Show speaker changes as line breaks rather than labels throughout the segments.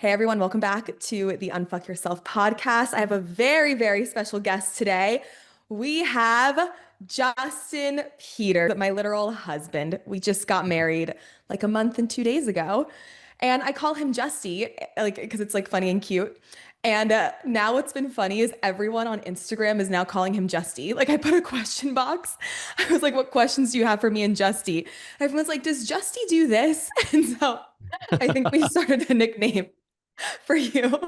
Hey everyone, welcome back to the Unfuck Yourself podcast. I have a very, very special guest today. We have Justin Peter, my literal husband. We just got married like a month and 2 days ago. And I call him Justy, like, because it's like funny and cute. And now what's been funny is everyone on Instagram is now calling him Justy. Like I put a question box. I was like, what questions do you have for me and Justy? Everyone's like, does Justy do this? And so I think we started a nickname for you.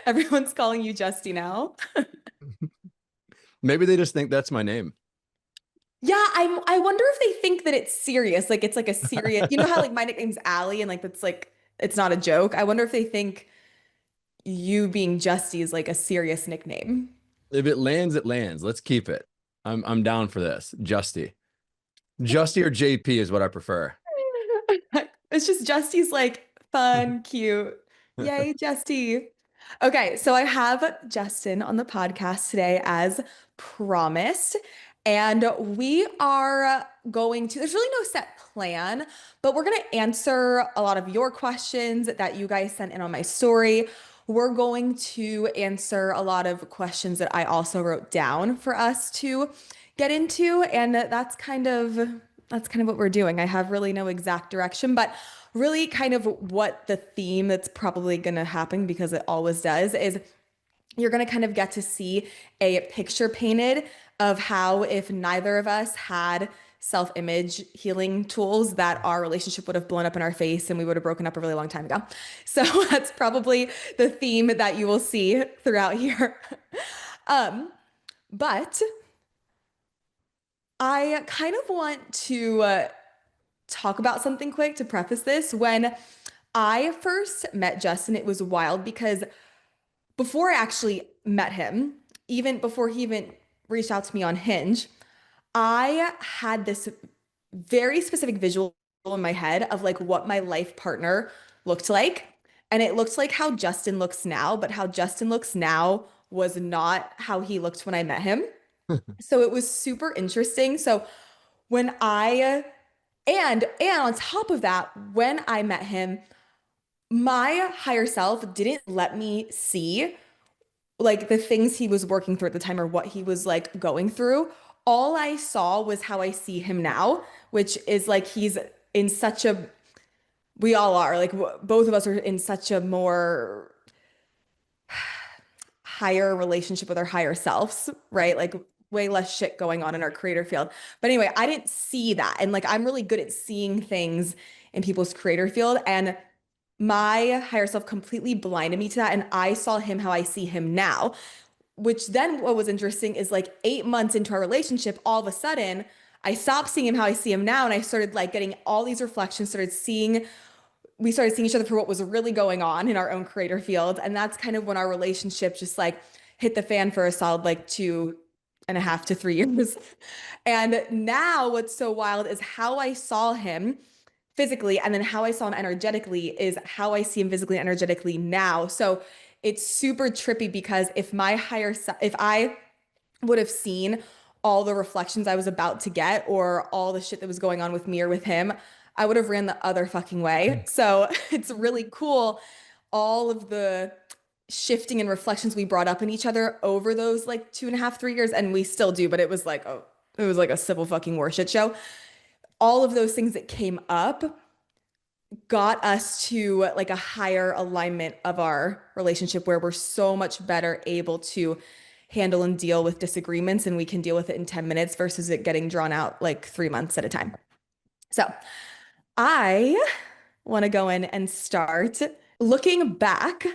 Everyone's calling you Justy now.
Maybe they just think that's my name.
Yeah, I wonder if they think that it's serious. Like it's like a serious, you know how like my nickname's Allie and like that's like it's not a joke. I wonder if they think you being Justy is like a serious nickname.
If it lands, it lands. Let's keep it. I'm down for this. Justy. Justy or JP is what I prefer.
It's just Justy's like fun, cute. Yay, Justy. Okay, so I have Justin on the podcast today as promised. And we are going to, there's really no set plan, but we're going to answer a lot of your questions that you guys sent in on my story. We're going to answer a lot of questions that I also wrote down for us to get into. And that's kind of what we're doing. I have really no exact direction, but really kind of what the theme that's probably going to happen because it always does is you're going to kind of get to see a picture painted of how if neither of us had self-image healing tools that our relationship would have blown up in our face and we would have broken up a really long time ago. So that's probably the theme that you will see throughout here. Um, but I kind of want to talk about something quick to preface this. When I first met Justin, it was wild because before I actually met him, even before he even reached out to me on Hinge, I had this very specific visual in my head of like what my life partner looked like. And it looked like how Justin looks now, but how Justin looks now was not how he looked when I met him. So it was super interesting. So when I and on top of that, when I met him, my higher self didn't let me see like the things he was working through at the time or what he was like going through. All I saw was how I see him now, which is like he's in such a we all are like both of us are in such a more higher relationship with our higher selves, right? Like way less shit going on in our creator field. But anyway, I didn't see that. And like I'm really good at seeing things in people's creator field. And my higher self completely blinded me to that. And I saw him how I see him now, which then what was interesting is like 8 months into our relationship, all of a sudden, I stopped seeing him how I see him now. And I started like getting all these reflections, we started seeing each other for what was really going on in our own creator field. And that's kind of when our relationship just like hit the fan for a solid like 2.5 to 3 years. And now what's so wild is how I saw him physically and then how I saw him energetically is how I see him physically and energetically now. So it's super trippy because if I would have seen all the reflections I was about to get or all the shit that was going on with me or with him, I would have ran the other fucking way. So it's really cool. All of the shifting and reflections we brought up in each other over those like 2.5, 3 years, and we still do, but it was like a civil fucking war shit show. All of those things that came up got us to like a higher alignment of our relationship where we're so much better able to handle and deal with disagreements and we can deal with it in 10 minutes versus it getting drawn out like 3 months at a time. So I want to go in and start looking back.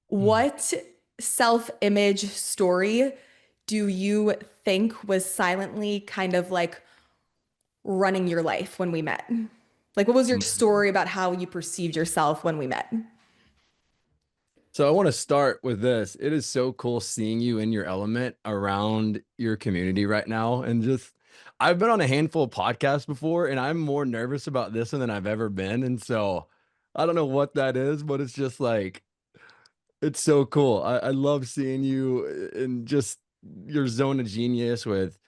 What self-image story do you think was silently kind of like running your life when we met? Like, what was your story about how you perceived yourself when we met?
So I want to start with this. It is so cool seeing you in your element around your community right now. And just, I've been on a handful of podcasts before, and I'm more nervous about this one than I've ever been. And so I don't know what that is, but it's just like, it's so cool. I love seeing you in just your zone of genius with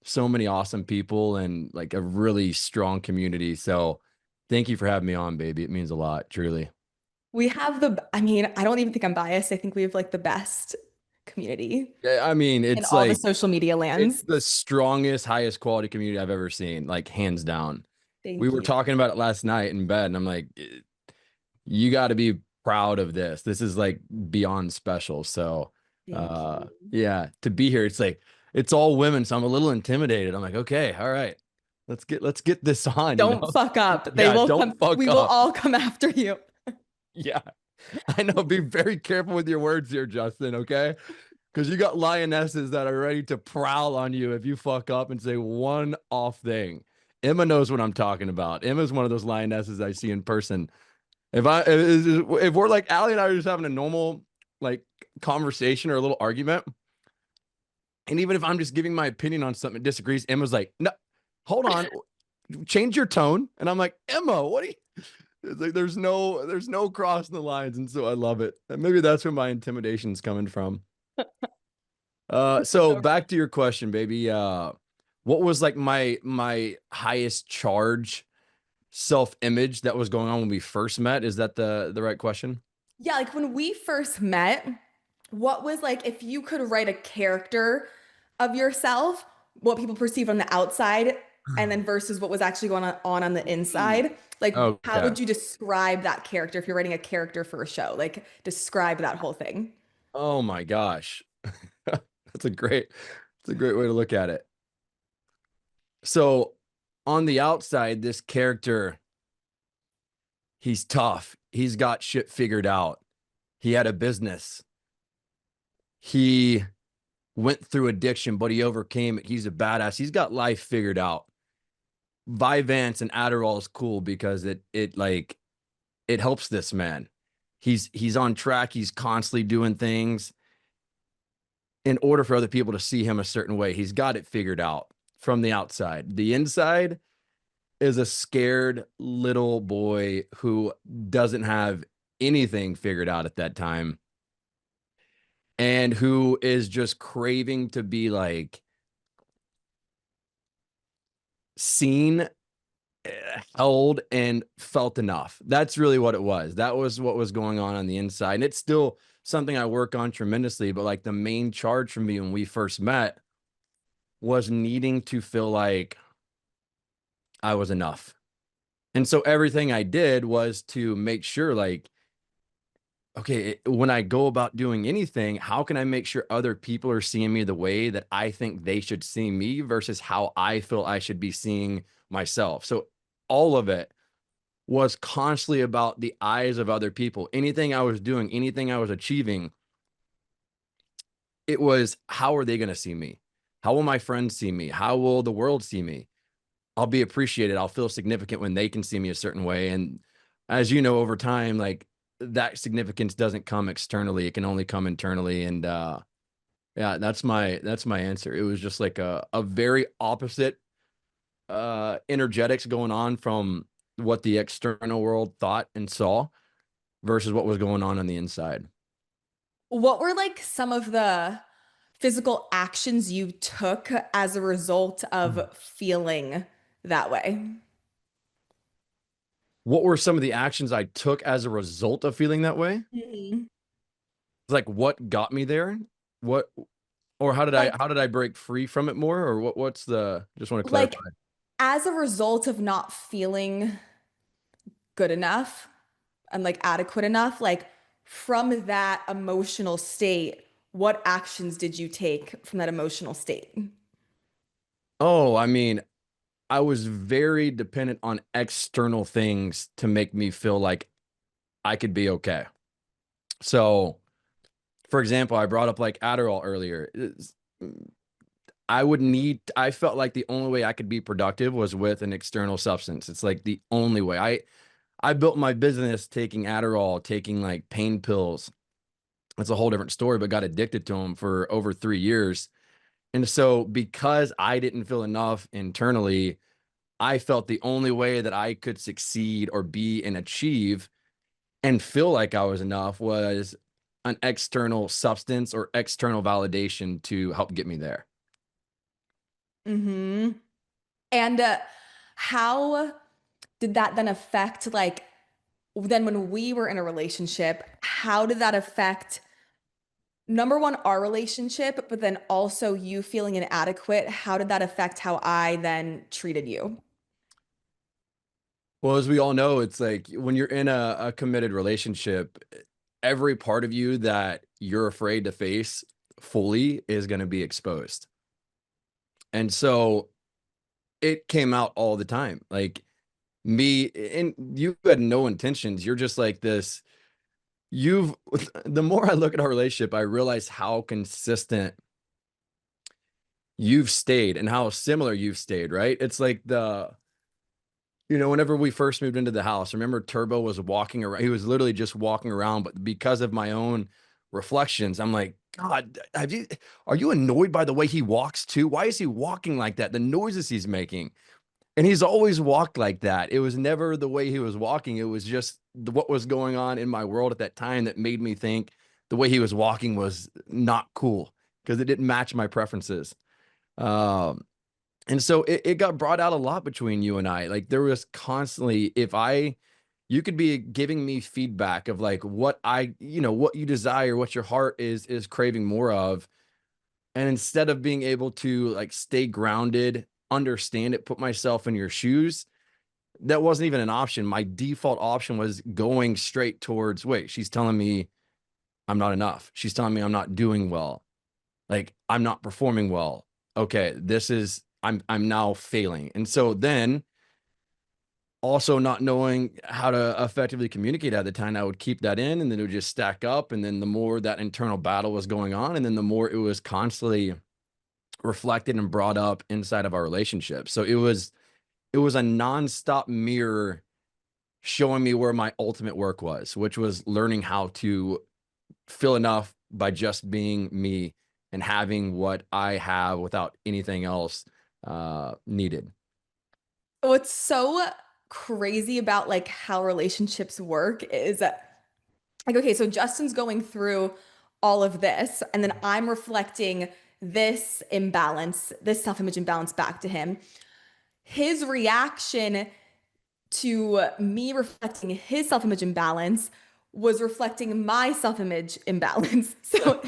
so many awesome people and like a really strong community. So thank you for having me on, baby. It means a lot, truly.
We have I mean, I don't even think I'm biased. I think we have like the best community
I mean,
in
it's
all the
like
social media
it's
lands.
the strongest, highest quality community I've ever seen, like hands down. We
Thank
were
you.
talking about it last night in bed, and I'm like, you got to be proud of this. This is like beyond special. So,
Thank you.
yeah, to be here, it's like it's all women, so I'm a little intimidated. I'm like, okay, all right, let's get this on, you
Don't
know?
fuck up. They
Yeah,
will
don't
come.
fuck
We will
up.
all come after you.
Yeah, I know. Be very careful with your words here, Justin. Okay, because you got lionesses that are ready to prowl on you if you fuck up and say one off thing. Emma knows what I'm talking about. Emma's one of those lionesses I see in person. If we're like Allie and I are just having a normal like conversation or a little argument, and even if I'm just giving my opinion on something that disagrees, Emma's like, no, hold on, change your tone. And I'm like, Emma, what are you? It's like there's no crossing the lines, and so I love it. And maybe that's where my intimidation's coming from. So
So
back to your question, baby. What was like my highest charge self-image that was going on when we first met? Is that the right question?
yeah, like when we first met, what was like if you could write a character of yourself, what people perceive on the outside, and then versus what was actually going on the inside? Like, how
Okay.
would you describe that character if you're writing a character for a show? Like, describe that whole thing.
Oh my gosh. That's a great way to look at it. So on the outside, this character, he's tough. He's got shit figured out. He had a business. He went through addiction, but he overcame it. He's a badass. He's got life figured out. Vyvanse and Adderall is cool because it helps this man. He's on track. He's constantly doing things in order for other people to see him a certain way. He's got it figured out from the outside. The inside is a scared little boy who doesn't have anything figured out at that time and who is just craving to be like seen, held, and felt enough. That's really what it was. That was what was going on the inside. And it's still something I work on tremendously. But like the main charge for me when we first met was needing to feel like I was enough. And so everything I did was to make sure, like, okay, when I go about doing anything, how can I make sure other people are seeing me the way that I think they should see me versus how I feel I should be seeing myself? So all of it was constantly about the eyes of other people. Anything I was doing, anything I was achieving, it was how are they going to see me? How will my friends see me? How will the world see me? I'll be appreciated. I'll feel significant when they can see me a certain way. And as you know, over time, like that significance doesn't come externally. It can only come internally. And yeah, that's my answer. It was just like a very opposite energetics going on from what the external world thought and saw versus what was going on the inside.
What were like some of the physical actions you took as a result of feeling that way?
What were some of the actions I took as a result of feeling that way?
Mhm.
Like what got me there? What or
Like,
how did I break free from it more? Or what's the just want to
like
clarify.
as a result of not feeling good enough and like adequate enough, like from that emotional state, what actions did you take from that emotional state?
Oh, I mean, I was very dependent on external things to make me feel like I could be okay. So, for example, I brought up like Adderall earlier. I felt like the only way I could be productive was with an external substance. It's like the only way. I built my business taking Adderall, taking like pain pills. That's a whole different story, but got addicted to them for over 3 years. And so because I didn't feel enough internally, I felt the only way that I could succeed or be and achieve and feel like I was enough was an external substance or external validation to help get me there.
Hmm. And how did that then affect like then when we were in a relationship, how did that affect number one, our relationship, but then also you feeling inadequate? How did that affect how I then treated you?
Well, as we all know, it's like when you're in a committed relationship, every part of you that you're afraid to face fully is going to be exposed. And so it came out all the time. Like me, and you had no intentions. You're just like this. You've, the more I look at our relationship, I realize how consistent you've stayed and how similar you've stayed, right? It's like whenever we first moved into the house, remember Turbo was walking around. He was literally just walking around, but because of my own reflections, I'm like, God, are you annoyed by the way he walks too? Why is he walking like that? The noises he's making. And he's always walked like that. It was never the way he was walking. It was just what was going on in my world at that time that made me think the way he was walking was not cool because it didn't match my preferences. Um, and so it got brought out a lot between you and I. Like there was constantly, you could be giving me feedback of like what what you desire, what your heart is craving more of. And instead of being able to like stay grounded, understand it, put myself in your shoes, that wasn't even an option. My default option was going straight towards, wait, she's telling me I'm not enough. She's telling me I'm not doing well. Like I'm not performing well. Okay, I'm now failing. And so then also not knowing how to effectively communicate at the time, I would keep that in and then it would just stack up. And then the more that internal battle was going on, and then the more it was constantly reflected and brought up inside of our relationship. So it was a nonstop mirror showing me where my ultimate work was, which was learning how to feel enough by just being me and having what I have without anything else needed.
What's so crazy about like how relationships work is that, like, okay, so Justin's going through all of this, and then I'm reflecting this imbalance, this self-image imbalance back to him. His reaction to me reflecting his self-image imbalance was reflecting my self-image imbalance. So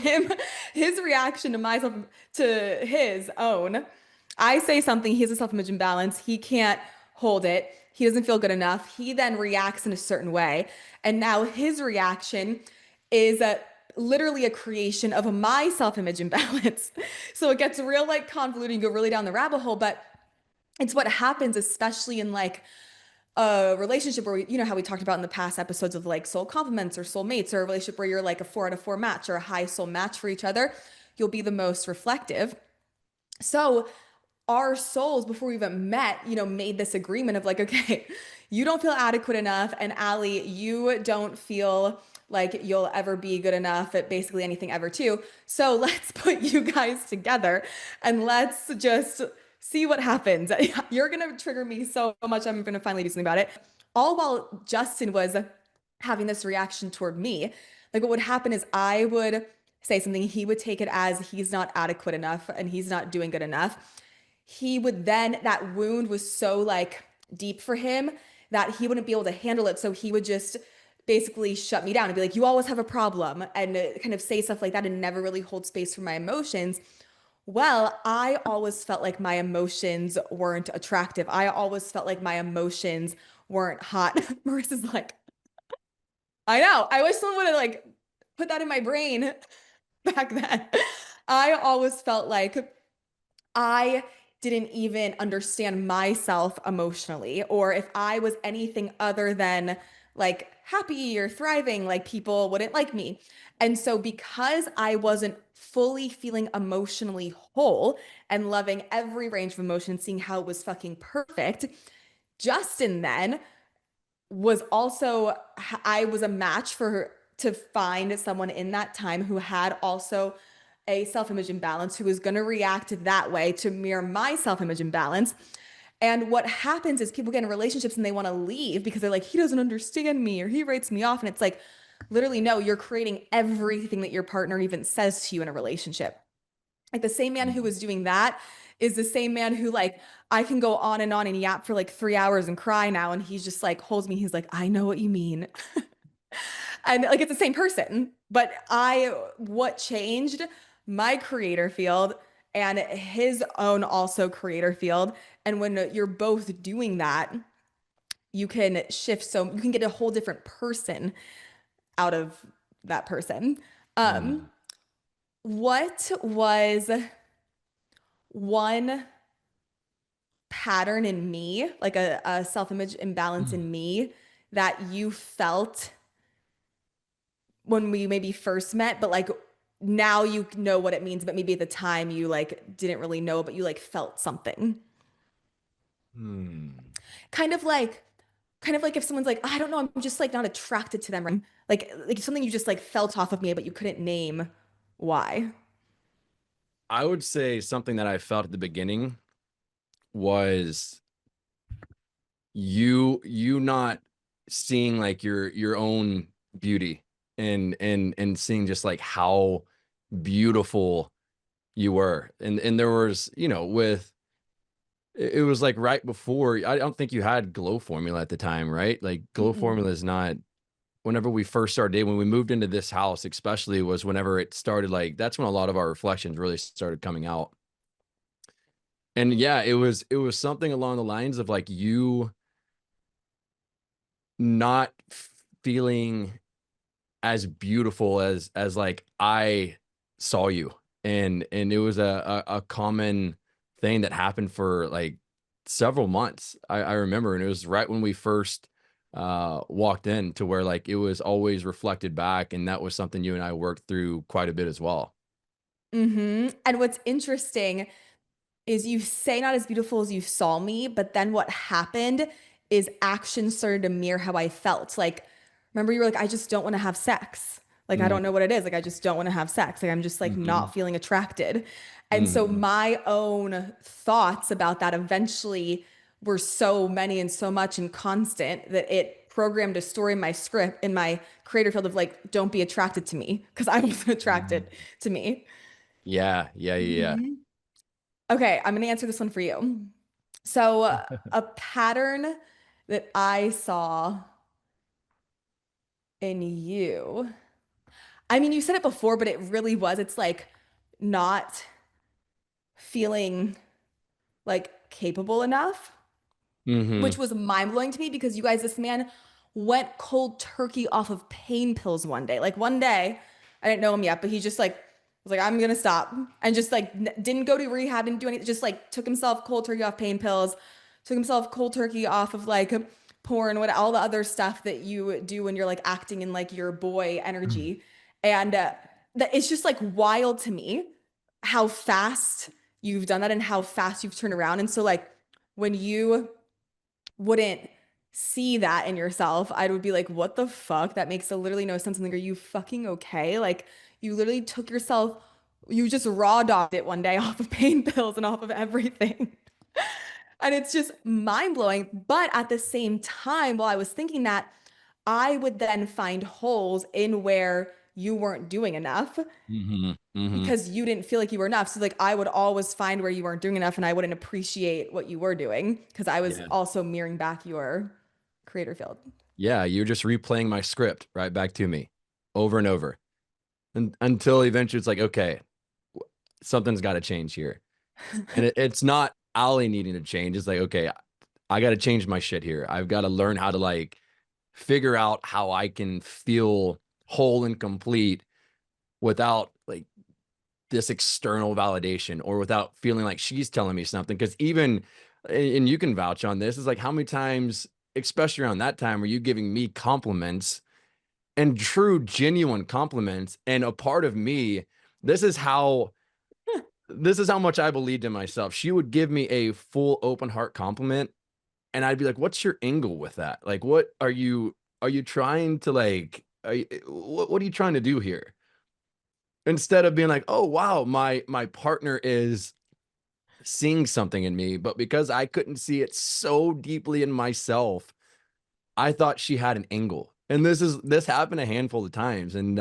his reaction to myself to his own, I say something, he has a self-image imbalance, he can't hold it, he doesn't feel good enough, he then reacts in a certain way. And now his reaction is literally a creation of my self-image imbalance. So it gets real like convoluted, you go really down the rabbit hole, but it's what happens, especially in like a relationship where you know how we talked about in the past episodes of like soul complements or soul mates, or a relationship where you're like a 4 out of 4 match or a high soul match for each other, you'll be the most reflective. So our souls, before we even met, made this agreement of like, okay, you don't feel adequate enough, and Allie, you don't feel like you'll ever be good enough at basically anything ever too. So let's put you guys together and let's just see what happens. You're gonna trigger me so much. I'm gonna finally do something about it. All while Justin was having this reaction toward me. Like what would happen is I would say something, he would take it as he's not adequate enough and he's not doing good enough. He would then, that wound was so like deep for him that he wouldn't be able to handle it. So he would just basically shut me down and be like, you always have a problem, and kind of say stuff like that and never really hold space for my emotions. Well, I always felt like my emotions weren't attractive. I always felt like my emotions weren't hot. Marissa's like, I know. I wish someone would have like put that in my brain back then. I always felt like I didn't even understand myself emotionally, or if I was anything other than like happy or thriving, like people wouldn't like me. And so, because I wasn't fully feeling emotionally whole and loving every range of emotion, seeing how it was fucking perfect, Justin then was also, I was a match for her to find someone in that time who had also a self-image imbalance, who was going to react that way to mirror my self-image imbalance. And what happens is people get in relationships and they want to leave because they're like, he doesn't understand me or he writes me off. And it's like, literally, no, you're creating everything that your partner even says to you in a relationship. Like the same man who
Mm.
was doing that is the same man who like I can go on and yap for like 3 hours and cry now, and he's just like holds me. He's like, I know what you mean. And like it's the same person, but what changed my creator field and his own also creator field. And when you're both doing that, you can shift, so you can get a whole different person out of that person. Um,
Mm.
what was one pattern in me, like a self-image imbalance
Mm.
in me that you felt when we maybe first met, but like now you know what it means, but maybe at the time you like didn't really know, but you like felt something.
Hmm.
Kind of like kind of like if someone's like, I don't know, I'm just like not attracted to them. Right? Like something you just like felt off of me, but you couldn't name why.
I would say something that I felt at the beginning was you not seeing like your own beauty and seeing just like how beautiful you were. And there was, with it was like right before, I don't think you had Glow Formula at the time, right? Like Glow
Mm-mm.
Formula is not, whenever we first started dating, when we moved into this house, especially was whenever it started, like that's when a lot of our reflections really started coming out. And yeah, it was something along the lines of like you not feeling as beautiful as like I saw you. And it was a common thing that happened for like several months. I remember, and it was right when we first walked in, to where like it was always reflected back, and that was something you and I worked through quite a bit as well.
And what's interesting is you say not as beautiful as you saw me, but then what happened is action started to mirror how I felt. Like, remember you were like, I just don't want to have sex. Like, I don't know
Mm.
what it is. Like, I just don't want to have sex. Like, I'm just like
Mhm.
not feeling attracted. And so
Mhm.
my own thoughts about that eventually were so many and so much and constant that it programmed a story in my script, in my creator field of like, don't be attracted to me because I wasn't attracted
Mhm.
to me.
Yeah, yeah, yeah, yeah.
Mhm. Okay, I'm gonna answer this one for you. So, a pattern that I saw in you. I mean, you said it before, but it really was. It's like not feeling like capable enough, which
Mhm.
was mind blowing to me because you guys, this man went cold turkey off of pain pills one day. Like one day, I didn't know him yet, but he just like was like, I'm gonna stop, and just like didn't go to rehab, didn't do anything, just like took himself cold turkey off pain pills, took himself cold turkey off of like porn, what all the other stuff that you do when you're like acting in like your boy energy, and that it's just like wild to me how fast you've done that and how fast you've turned around. And so like when you wouldn't see that in yourself, I would be like, what the fuck? That makes literally no sense. I'm like, are you fucking okay? Like, you literally took yourself, you just raw dogged it one day off of pain pills and off of everything. And it's just mind blowing. But at the same time, while I was thinking that, I would then find holes in where you weren't doing enough
Mhm. Mhm.
because you didn't feel like you were enough. So like I would always find where you weren't doing enough and I wouldn't appreciate what you were doing because I was
Yeah.
also mirroring back your creator field.
Yeah, you're just replaying my script right back to me over and over. And until eventually it's like, okay, something's got to change here. And it's not Ali needing to change. It's like, okay, I got to change my shit here. I've got to learn how to like figure out how I can feel whole and complete without like this external validation, or without feeling like she's telling me something. Cause even, and you can vouch on this, is like how many times, especially around that time, were you giving me compliments, and true, genuine compliments? And a part of me, this is how this is how much I believed in myself. She would give me a full open heart compliment, and I'd be like, "What's your angle with that? Like, what are you trying to like? What are you trying to do here?" Instead of being like, "Oh wow, my partner is seeing something in me," but because I couldn't see it so deeply in myself, I thought she had an angle. And this happened a handful of times, and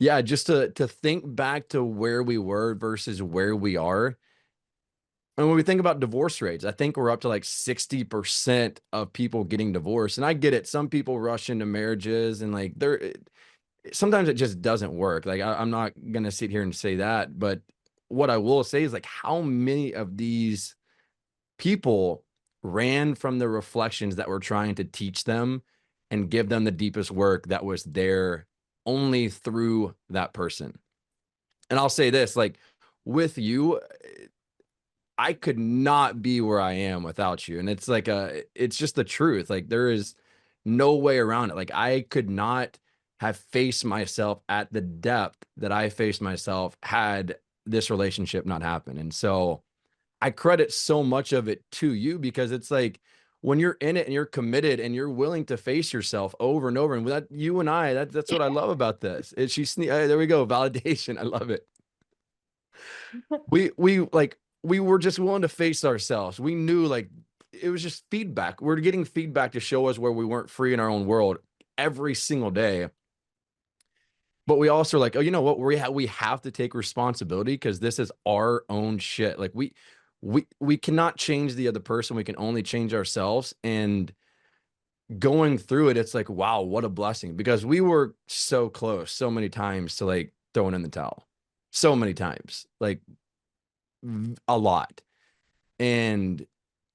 Yeah, just to think back to where we were versus where we are. And when we think about divorce rates, I think we're up to like 60% of people getting divorced. And I get it. Some people rush into marriages and like sometimes it just doesn't work. Like I'm not gonna sit here and say that, but what I will say is like how many of these people ran from the reflections that were trying to teach them and give them the deepest work that was there only through that person. And I'll say this, like with you, I could not be where I am without you. And it's like it's just the truth. Like there is no way around it. Like I could not have faced myself at the depth that I faced myself had this relationship not happened. And so I credit so much of it to you because it's like when you're in it and you're committed and you're willing to face yourself over and over. And that you and I, that's what I love about this. Is there we go, validation. I love it. We were just willing to face ourselves. We knew like it was just feedback. We're getting feedback to show us where we weren't free in our own world every single day. But we also are like, oh, you know what? We have to take responsibility because this is our own shit. Like we cannot change the other person. We can only change ourselves. And going through it, it's like, wow, what a blessing. Because we were so close so many times to like throwing in the towel. So many times. Like a lot. And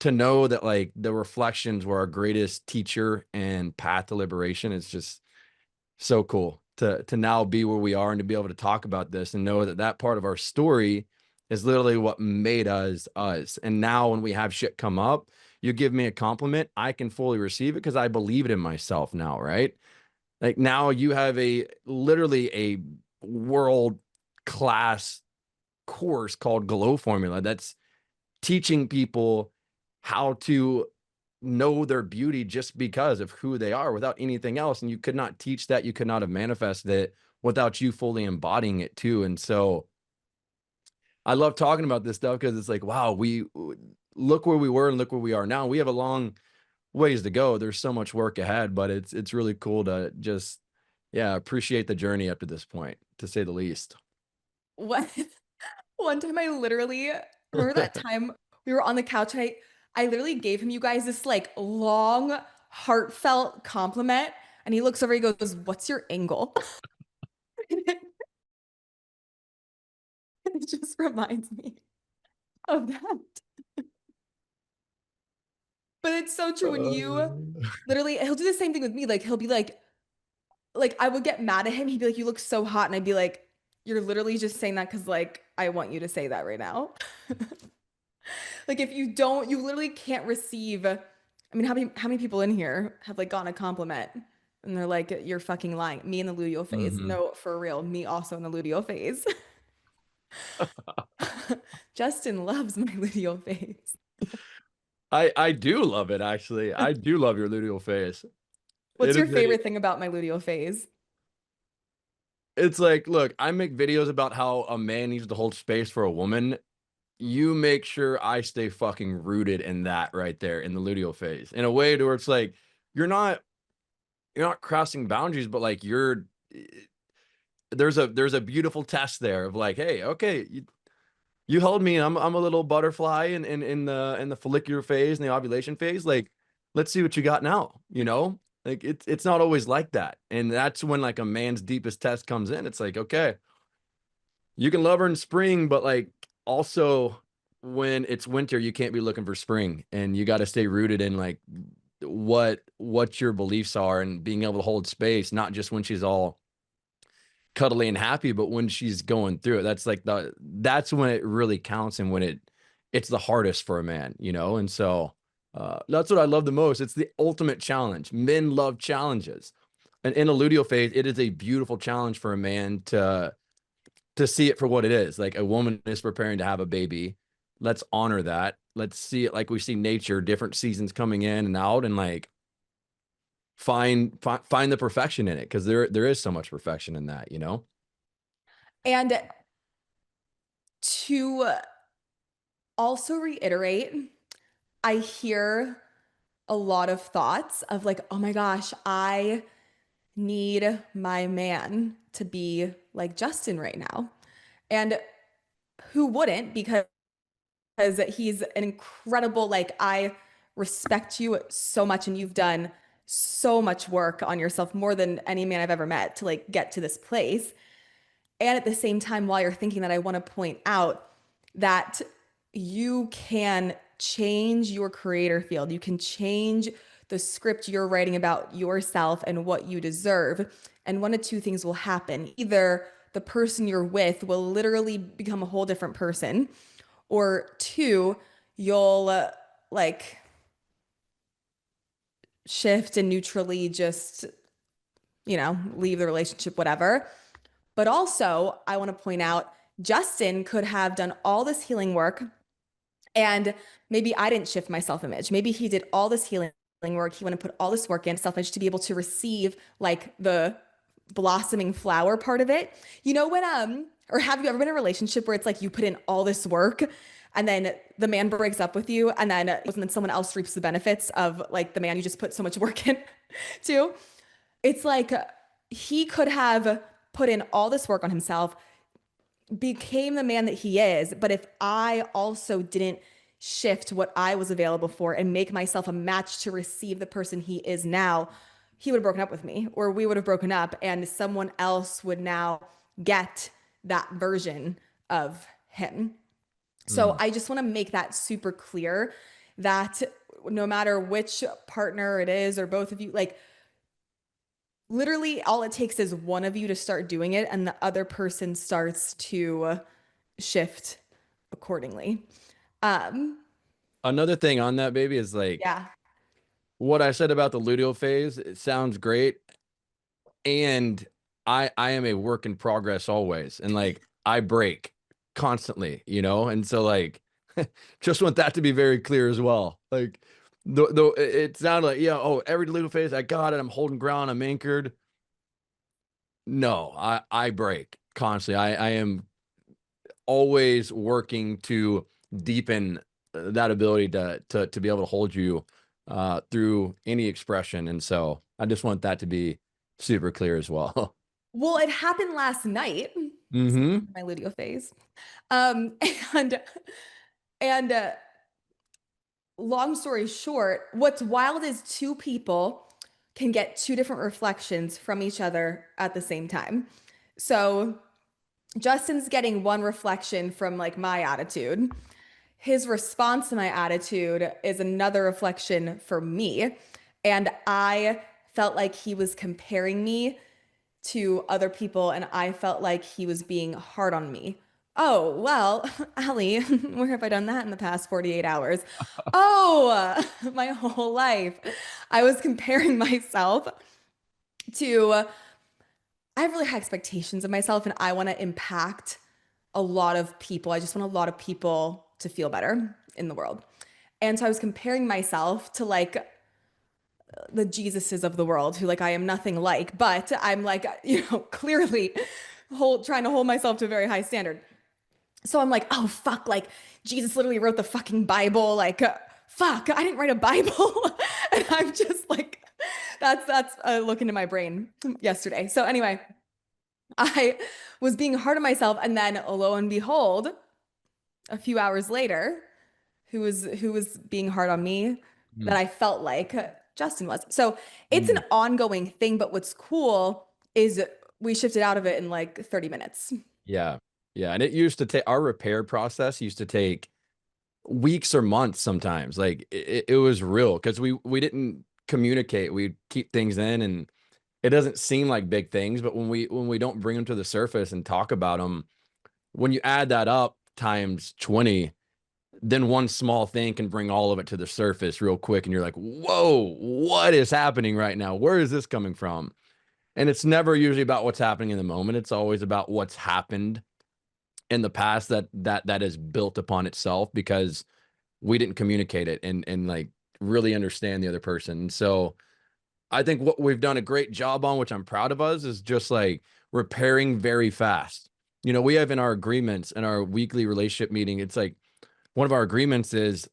to know that like the reflections were our greatest teacher and path to liberation is just so cool to now be where we are and to be able to talk about this and know that that part of our story is literally what made us us. And now when we have shit come up, you give me a compliment, I can fully receive it because I believe it in myself now, right? Like now you have a literally a world class course called Glow Formula that's teaching people how to know their beauty just because of who they are without anything else. And you could not teach that. You could not have manifested it without you fully embodying it too. And so I love talking about this stuff because it's like, wow, we look where we were and look where we are now. We have a long ways to go. There's so much work ahead, but it's really cool to just, yeah, appreciate the journey up to this point, to say the least.
What one time I literally remember that time we were on the couch and I literally gave him you guys this like long, heartfelt compliment. And he looks over, he goes, "What's your angle?" It just reminds me of that. But it's so true when you literally he'll do the same thing with me. Like he'll be like I would get mad at him. He'd be like, "You look so hot," and I'd be like, "You're literally just saying that because like I want you to say that right now." Like if you don't, you literally can't receive. I mean, how many people in here have like gotten a compliment and they're like, "You're fucking lying." Me in the luteal phase.
Mhm.
No, for real. Me also in the luteal phase. Justin loves my luteal phase.
I do love it actually. I do love your luteal phase.
What's
It
your
is a
favorite thing about my luteal phase?
It's like, look, I make videos about how a man needs to hold space for a woman. You make sure I stay fucking rooted in that right there in the luteal phase in a way to where it's like you're not crossing boundaries, but like there's a beautiful test there of like, hey, okay, you held me, and I'm a little butterfly in the follicular phase and the ovulation phase. Like, let's see what you got now. You know, like it's not always like that, and that's when like a man's deepest test comes in. It's like, okay, you can love her in spring, but like also when it's winter, you can't be looking for spring, and you got to stay rooted in like what your beliefs are and being able to hold space, not just when she's all cuddly and happy, but when she's going through it. That's when it really counts and when it's the hardest for a man, you know? And so that's what I love the most. It's the ultimate challenge. Men love challenges. And in a luteal phase, it is a beautiful challenge for a man to see it for what it is. Like a woman is preparing to have a baby. Let's honor that. Let's see it like we see nature, different seasons coming in and out, and like find the perfection in it because there is so much perfection in that, you know.
And to also reiterate, I hear a lot of thoughts of like, oh my gosh, I need my man to be like Justin right now. And who wouldn't? Because he's an incredible, like, I respect you so much and you've done so much work on yourself, more than any man I've ever met, to like get to this place. And at the same time, while you're thinking that, I want to point out that you can change your creator field. You can change the script you're writing about yourself and what you deserve. And one of two things will happen. Either the person you're with will literally become a whole different person, or two, you'll like shift and neutrally just, leave the relationship, whatever. But also, I want to point out Justin could have done all this healing work, and maybe I didn't shift my self image. Maybe he did all this healing work. He want to put all this work in self image to be able to receive like the blossoming flower part of it. Or have you ever been in a relationship where it's like you put in all this work and then the man breaks up with you, and then someone else reaps the benefits of like the man you just put so much work in to? It's like he could have put in all this work on himself, became the man that he is. But if I also didn't shift what I was available for and make myself a match to receive the person he is now, he would have broken up with me, or we would have broken up, and someone else would now get that version of him. So I just want to make that super clear that no matter which partner it is or both of you, like literally all it takes is one of you to start doing it and the other person starts to shift accordingly.
Another thing on that, baby, is like
Yeah.
what I said about the luteal phase. It sounds great, and I am a work in progress always, and like I break constantly, and so like just want that to be very clear as well. Like though it sounded like, yeah, oh, every luteal phase I got it, I'm holding ground, I'm anchored. No, I break constantly. I am always working to deepen that ability to be able to hold you through any expression. And so I just want that to be super clear as well.
Well, it happened last night,
Mm-hmm.
my luteal phase. Um, and and long story short, what's wild is two people can get two different reflections from each other at the same time. So Justin's getting one reflection from like my attitude. His response to my attitude is another reflection for me. And I felt like he was comparing me to other people, and I felt like he was being hard on me. Oh, well, Allie, where have I done that in the past 48 hours? Oh, my whole life. I was comparing myself to, I have really high expectations of myself and I want to impact a lot of people. I just want a lot of people to feel better in the world. And so I was comparing myself to like the Jesuses of the world who like I am nothing like, but I'm like, clearly trying to hold myself to a very high standard. So I'm like, oh fuck, like Jesus literally wrote the fucking Bible, like fuck, I didn't write a Bible. And I'm just like, that's a look into my brain yesterday. So anyway, I was being hard on myself, and then lo and behold, a few hours later, who was being hard on me that I felt like Justin was. So it's an ongoing thing, but what's cool is we shifted out of it in like 30 minutes.
Yeah. Yeah. And it used to take, our repair process used to take weeks or months sometimes. Like it was real because we didn't communicate. We'd keep things in, and it doesn't seem like big things, but when we don't bring them to the surface and talk about them, when you add that up times 20, then one small thing can bring all of it to the surface real quick. And you're like, whoa, what is happening right now? Where is this coming from? And it's never usually about what's happening in the moment. It's always about what's happened in the past that is built upon itself because we didn't communicate it and like really understand the other person. So I think what we've done a great job on, which I'm proud of us, is just like repairing very fast. We have in our agreements in our weekly relationship meeting, it's like one of our agreements is,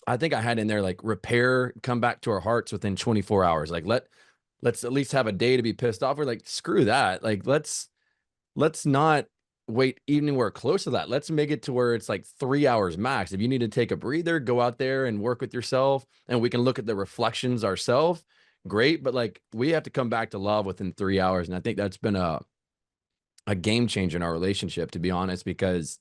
I think I had in there like repair, come back to our hearts within 24 hours. Like let's at least have a day to be pissed off. We're like, screw that. Like let's let's not wait anywhere close to that. Let's make it to where it's like 3 hours max. If you need to take a breather, go out there and work with yourself, and we can look at the reflections ourselves. Great. But like, we have to come back to love within 3 hours. And I think that's been a game changer in our relationship, to be honest, because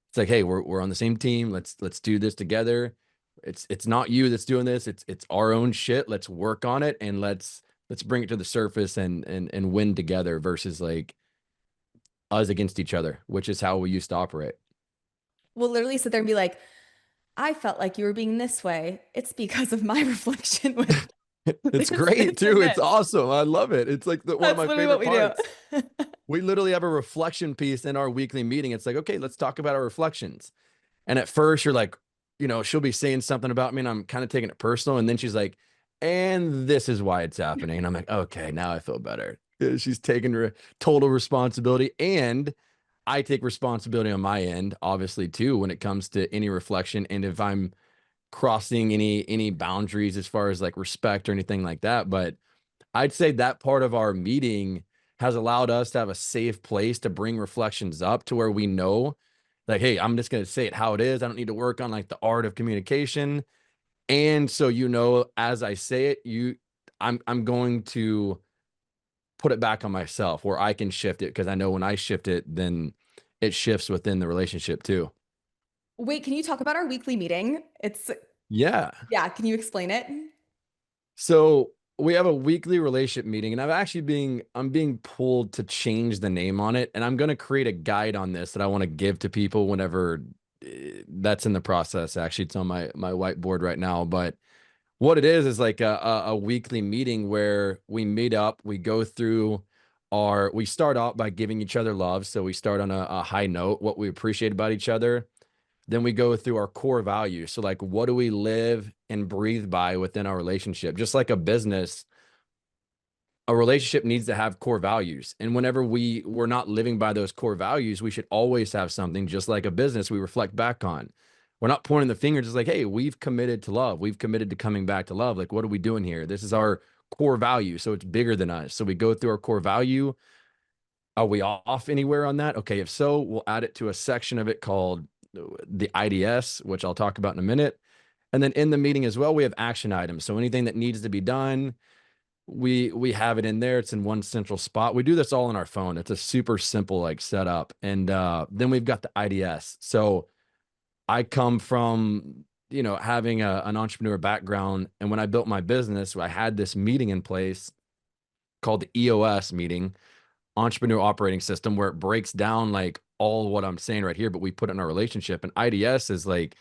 it's like, hey, we're on the same team. Let's do this together. It's not you that's doing this. It's our own shit. Let's work on it, and let's bring it to the surface and win together versus like us against each other, which is how we used to operate.
We'll literally sit there and be like, I felt like you were being this way. It's because of my reflection with
It's
this,
great
this, and
too. It's
this.
awesome. I love it. It's like one of
That's
my
literally what
favorite
we do.
parts. We literally have a reflection piece in our weekly meeting. It's like, okay, let's talk about our reflections. And at first you're like, she'll be saying something about me and I'm kind of taking it personal. And then she's like, and this is why it's happening. And I'm like, okay, now I feel better. She's taking total responsibility. And I take responsibility on my end, obviously, too, when it comes to any reflection. And if I'm crossing any boundaries as far as like respect or anything like that. But I'd say that part of our meeting has allowed us to have a safe place to bring reflections up to where we know, like, hey, I'm just going to say it how it is. I don't need to work on like the art of communication. And so, as I say it, I'm going to put it back on myself where I can shift it, because I know when I shift it, then it shifts within the relationship too.
Wait, can you talk about our weekly meeting?
Yeah.
Yeah, can you explain it?
So we have a weekly relationship meeting, and I'm being pulled to change the name on it, and I'm going to create a guide on this that I want to give to people whenever that's in the process. Actually, it's on my whiteboard right now. But what it is like a weekly meeting where we meet up, we go through we start out by giving each other love. So we start on a high note, what we appreciate about each other. Then we go through our core values. So like, what do we live and breathe by within our relationship? Just like a business, a relationship needs to have core values. And whenever we're not living by those core values, we should always have something, just like a business, we reflect back on. We're not pointing the finger, just like, hey, we've committed to love. We've committed to coming back to love. Like, what are we doing here? This is our core value. So it's bigger than us. So we go through our core value. Are we off anywhere on that? Okay. If so, we'll add it to a section of it called the IDS, which I'll talk about in a minute. And then in the meeting as well, we have action items. So anything that needs to be done, we have it in there. It's in one central spot. We do this all on our phone. It's a super simple like setup. And then we've got the IDS. So I come from, having an entrepreneur background. And when I built my business, I had this meeting in place called the EOS meeting, Entrepreneur Operating System, where it breaks down like all what I'm saying right here, but we put it in our relationship. And IDS is like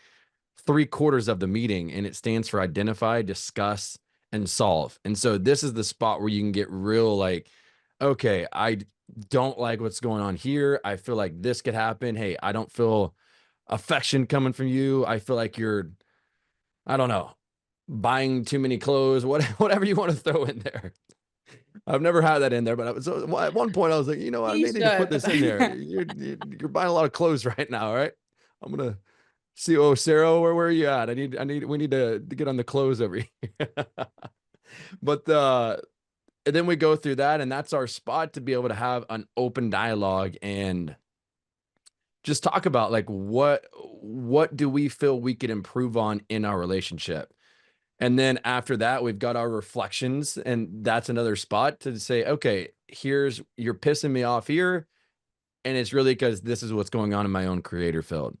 3/4 of the meeting, and it stands for identify, discuss, and solve. And so this is the spot where you can get real like, okay, I don't like what's going on here. I feel like this could happen. Hey, I don't feel affection coming from you. I feel like you're, I don't know, buying too many clothes, whatever you want to throw in there. I've never had that in there, but at one point I was like, I
You
may need to put
should.
this in there. You're buying a lot of clothes right now, right? I'm gonna see. Oh, Sarah, where are you at? We need to get on the clothes over here. But and then we go through that, and that's our spot to be able to have an open dialogue and just talk about like what do we feel we could improve on in our relationship. And then after that, we've got our reflections, and that's another spot to say, okay, you're pissing me off here, and it's really because this is what's going on in my own creator field.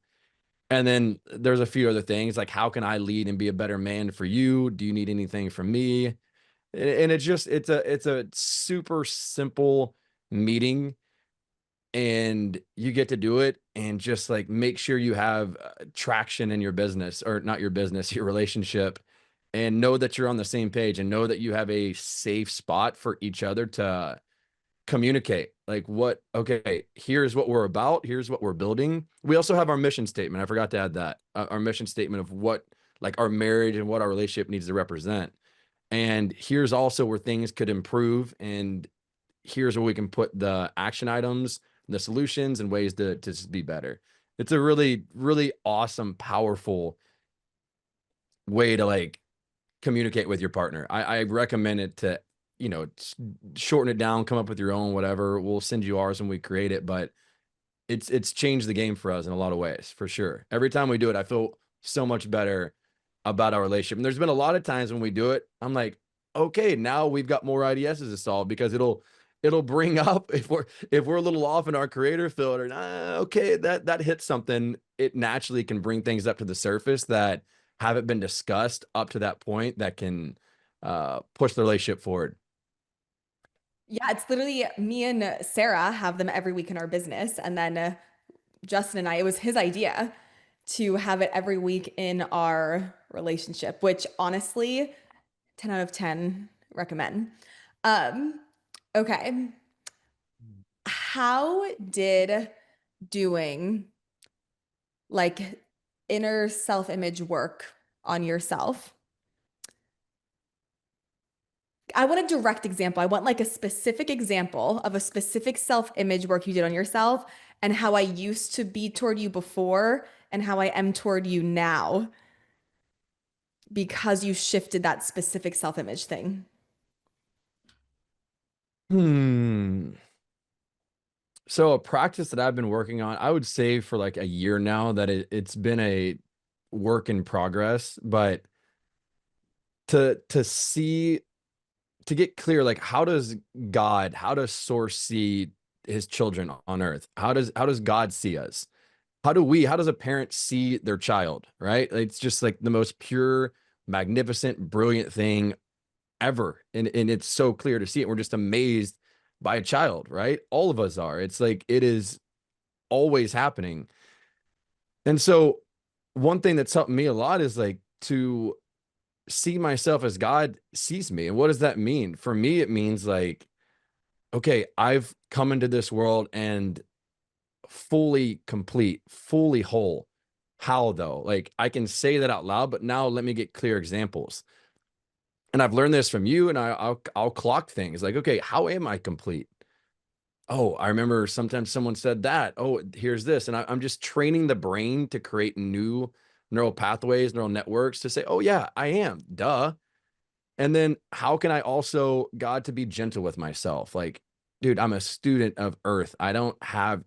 And then there's a few other things like, how can I lead and be a better man for you? Do you need anything from me? And it's a super simple meeting, and you get to do it and just like make sure you have traction in your business, or not your business, your relationship, and know that you're on the same page, and know that you have a safe spot for each other to communicate like, okay, here's what we're about, here's what we're building. We also have our mission statement. I forgot to add that, our mission statement of what like our marriage and what our relationship needs to represent. And here's also where things could improve, and here's where we can put the action items, the solutions, and ways to just be better. It's a really, really awesome, powerful way to like communicate with your partner. I recommend it to shorten it down, come up with your own, whatever. We'll send you ours when we create it. But it's changed the game for us in a lot of ways, for sure. Every time we do it, I feel so much better about our relationship. And there's been a lot of times when we do it, I'm like, okay, now we've got more IDSs to solve, because it'll bring up, if we're a little off in our creator filter, okay, that hits something. It naturally can bring things up to the surface that haven't been discussed up to that point, that can push the relationship forward.
Yeah, it's literally me and Sarah have them every week in our business. And then Justin and I, it was his idea to have it every week in our relationship, which honestly, 10 out of 10 recommend. Um, okay. How did doing like inner self-image work on yourself? I want a direct example. I want like a specific example of a specific self-image work you did on yourself and how I used to be toward you before and how I am toward you now because you shifted that specific self-image thing.
Hmm. So a practice that I've been working on, I would say for like a year now, that it's been a work in progress, but to see, to get clear, like, how does source see his children on earth? How does God see us? How does a parent see their child, right? It's just like the most pure, magnificent, brilliant thing ever. And it's so clear to see it. We're just amazed by a child, right? All of us are. It's like it is always happening. And so one thing that's helped me a lot is like to see myself as God sees me. And what does that mean? For me, it means like, okay, I've come into this world and fully complete, fully whole. How though? Like I can say that out loud, but now let me get clear examples. And I've learned this from you, and I'll clock things like, okay, how am I complete? Oh, I remember sometimes someone said that. Oh, here's this. And I'm just training the brain to create new neural pathways, neural networks to say, oh, yeah, I am. Duh. And then how can I also, God, to be gentle with myself? Like, dude, I'm a student of earth. I don't have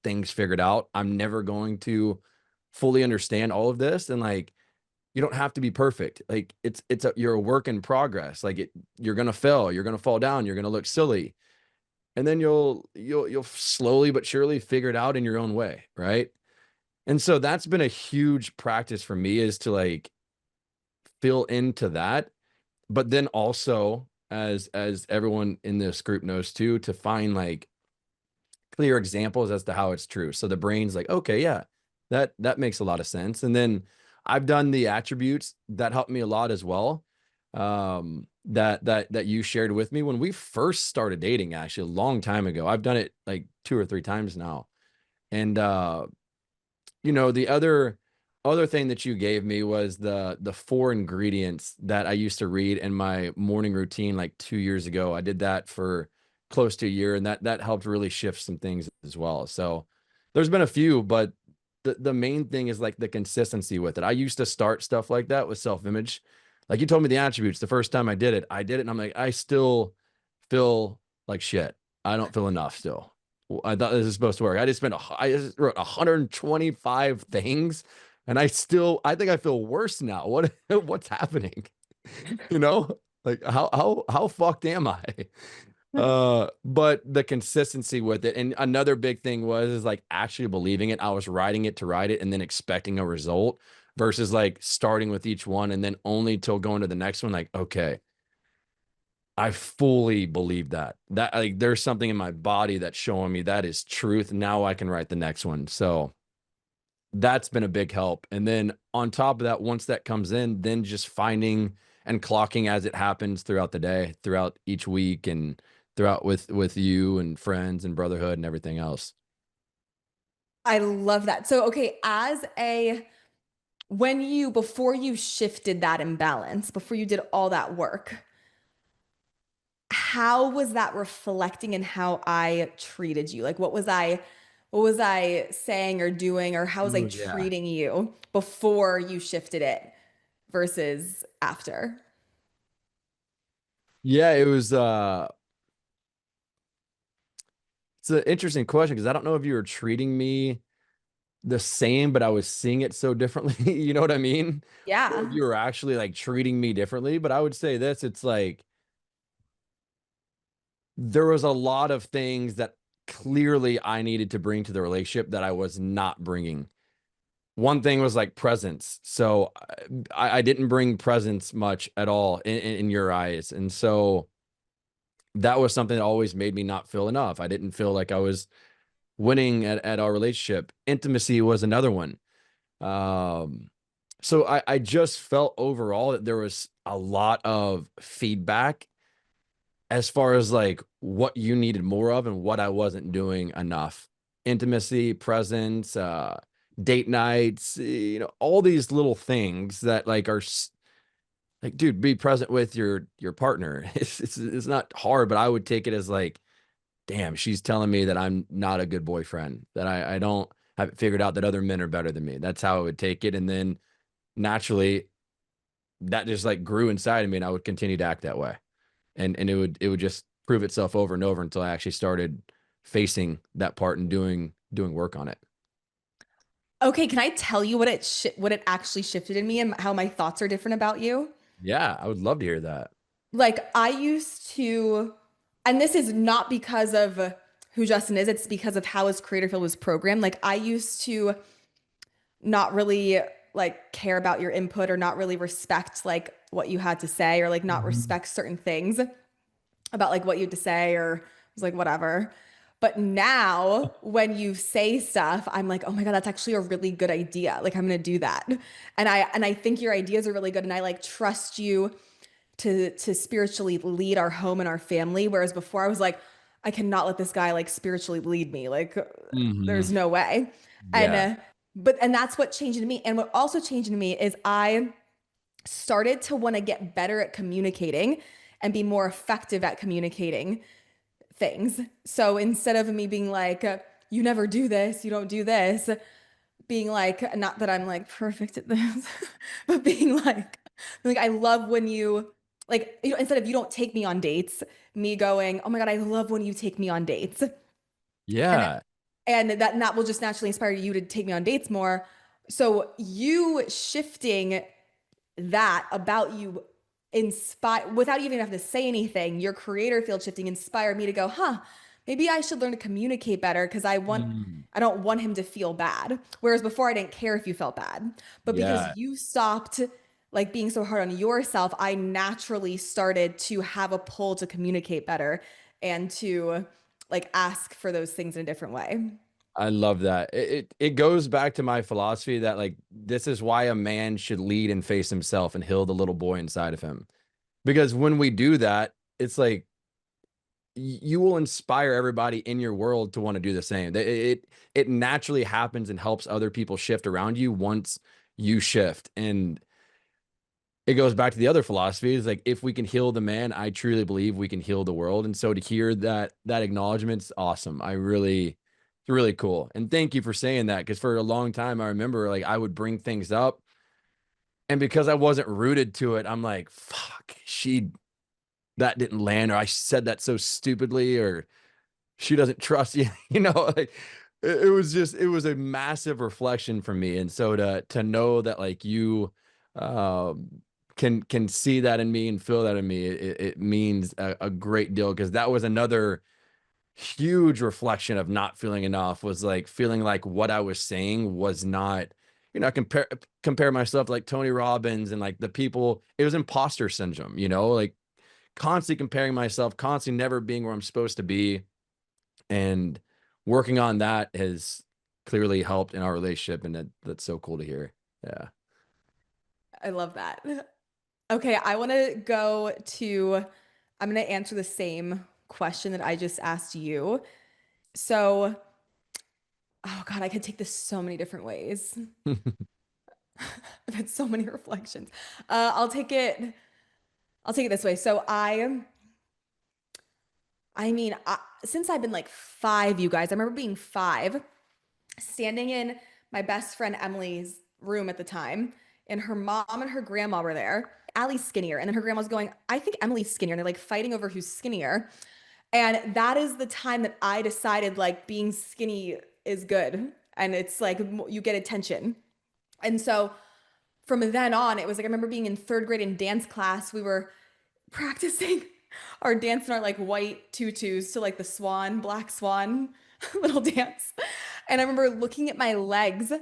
things figured out. I'm never going to fully understand all of this. And like, you don't have to be perfect. Like you're a work in progress. Like you're going to fail. You're going to fall down. You're going to look silly, and then you'll slowly but surely figure it out in your own way, right? And so that's been a huge practice for me, is to like feel into that, but then also, as everyone in this group knows too, to find like clear examples as to how it's true. So the brain's like, okay, yeah, that makes a lot of sense. And then I've done the attributes that helped me a lot as well. That you shared with me when we first started dating, actually a long time ago. I've done it like 2 or 3 times now. And the other thing that you gave me was the 4 ingredients that I used to read in my morning routine like 2 years ago. I did that for close to a year, and that helped really shift some things as well. So there's been a few, but the main thing is like the consistency with it. I used to start stuff like that with self-image. Like you told me the attributes the first time I did it, and I'm like, I still feel like shit. I don't feel enough still. I thought this was supposed to work. I just wrote 125 things, and I think I feel worse now. What's happening? You know, like how fucked am I? But the consistency with it, and another big thing is like actually believing it. I was writing it to write it and then expecting a result, versus like starting with each one and then only till going to the next one. Like, okay, I fully believe that like there's something in my body that's showing me that is truth. Now I can write the next one. So that's been a big help. And then on top of that, once that comes in, then just finding and clocking as it happens throughout the day, throughout each week, and throughout with you and friends and brotherhood and everything else.
I love that. So, okay, before you shifted that imbalance, before you did all that work, how was that reflecting in how I treated you? Like what was I saying or doing, or how was I
Ooh, yeah.
treating you before you shifted it versus after?
Yeah, it was it's an interesting question because I don't know if you were treating me the same, but I was seeing it so differently. You know what I mean? Or if
Yeah.
you were actually like treating me differently. But I would say this, it's like there was a lot of things that clearly I needed to bring to the relationship that I was not bringing. One thing was like presence. So I didn't bring presence much at all in your eyes. And so that was something that always made me not feel enough. I didn't feel like I was winning at our relationship. Intimacy was another one. Um, so I just felt overall that there was a lot of feedback as far as like what you needed more of and what I wasn't doing enough. Intimacy, presence, date nights, all these little things that like are like, dude, be present with your partner. It's not hard, but I would take it as like, damn, she's telling me that I'm not a good boyfriend, that I don't have it figured out that other men are better than me. That's how I would take it. And then naturally that just like grew inside of me and I would continue to act that way. And it would just prove itself over and over until I actually started facing that part and doing work on it.
Okay, can I tell you what it actually shifted in me and how my thoughts are different about you?
Yeah, I would love to hear that.
Like I used to, and this is not because of who Justin is, it's because of how his creator field was programmed. Like I used to not really like care about your input or not really respect like what you had to say or like not
Mhm.
respect certain things about like what you had to say or was like whatever. But now when you say stuff, I'm like, oh my God, that's actually a really good idea. Like I'm gonna do that. And I think your ideas are really good. And I like trust you to spiritually lead our home and our family. Whereas before I was like, I cannot let this guy like spiritually lead me. Like
Mhm.
there's no way. And
Yeah.
and that's what changed in me. And what also changed in me is I started to want to get better at communicating and be more effective at communicating things. So instead of me being like, you never do this, you don't do this, being like, not that I'm like perfect at this, but being like I love when you like, instead of you don't take me on dates, me going, oh my God, I love when you take me on dates. And
Yeah.
and that will just naturally inspire you to take me on dates more. So you shifting that about you inspire without even having to say anything, your creator field shifting inspired me to go, huh, maybe I should learn to communicate better because
Mm.
I don't want him to feel bad. Whereas before I didn't care if you felt bad. But
Yeah.
because you stopped like being so hard on yourself, I naturally started to have a pull to communicate better and to like ask for those things in a different way.
I love that. It goes back to my philosophy that like this is why a man should lead and face himself and heal the little boy inside of him. Because when we do that, it's like you will inspire everybody in your world to want to do the same. It naturally happens and helps other people shift around you once you shift. And it goes back to the other philosophy is like if we can heal the man, I truly believe we can heal the world. And so to hear that acknowledgement's awesome. It's really cool. And thank you for saying that because for a long time I remember like I would bring things up and because I wasn't rooted to it, I'm like, fuck, she that didn't land or I said that so stupidly or she doesn't trust you, like it was a massive reflection for me. And so to know that like you can see that in me and feel that in me, it means a great deal because that was another huge reflection of not feeling enough was like feeling like what I was saying was not, compare myself to like Tony Robbins and like the people, it was imposter syndrome, like constantly comparing myself, constantly never being where I'm supposed to be and working on that has clearly helped in our relationship and that's so cool to hear. Yeah.
I love that. Okay, I want to go to, I'm going to answer the same question that I just asked you. So, oh God, I could take this so many different ways. I've had so many reflections. I'll take it, I'll take it this way. So I mean, since I've been like five, you guys, I remember being five, standing in my best friend Emily's room at the time, and her mom and her grandma were there. Allie's skinnier. And then her grandma's going, I think Emily's skinnier. And they're like fighting over who's skinnier. And that is the time that I decided like being skinny is good. And it's like you get attention. And so from then on, it was like I remember being in third grade in dance class. We were practicing our dance in our like white tutus to like the swan, black swan little dance. And I remember looking at my legs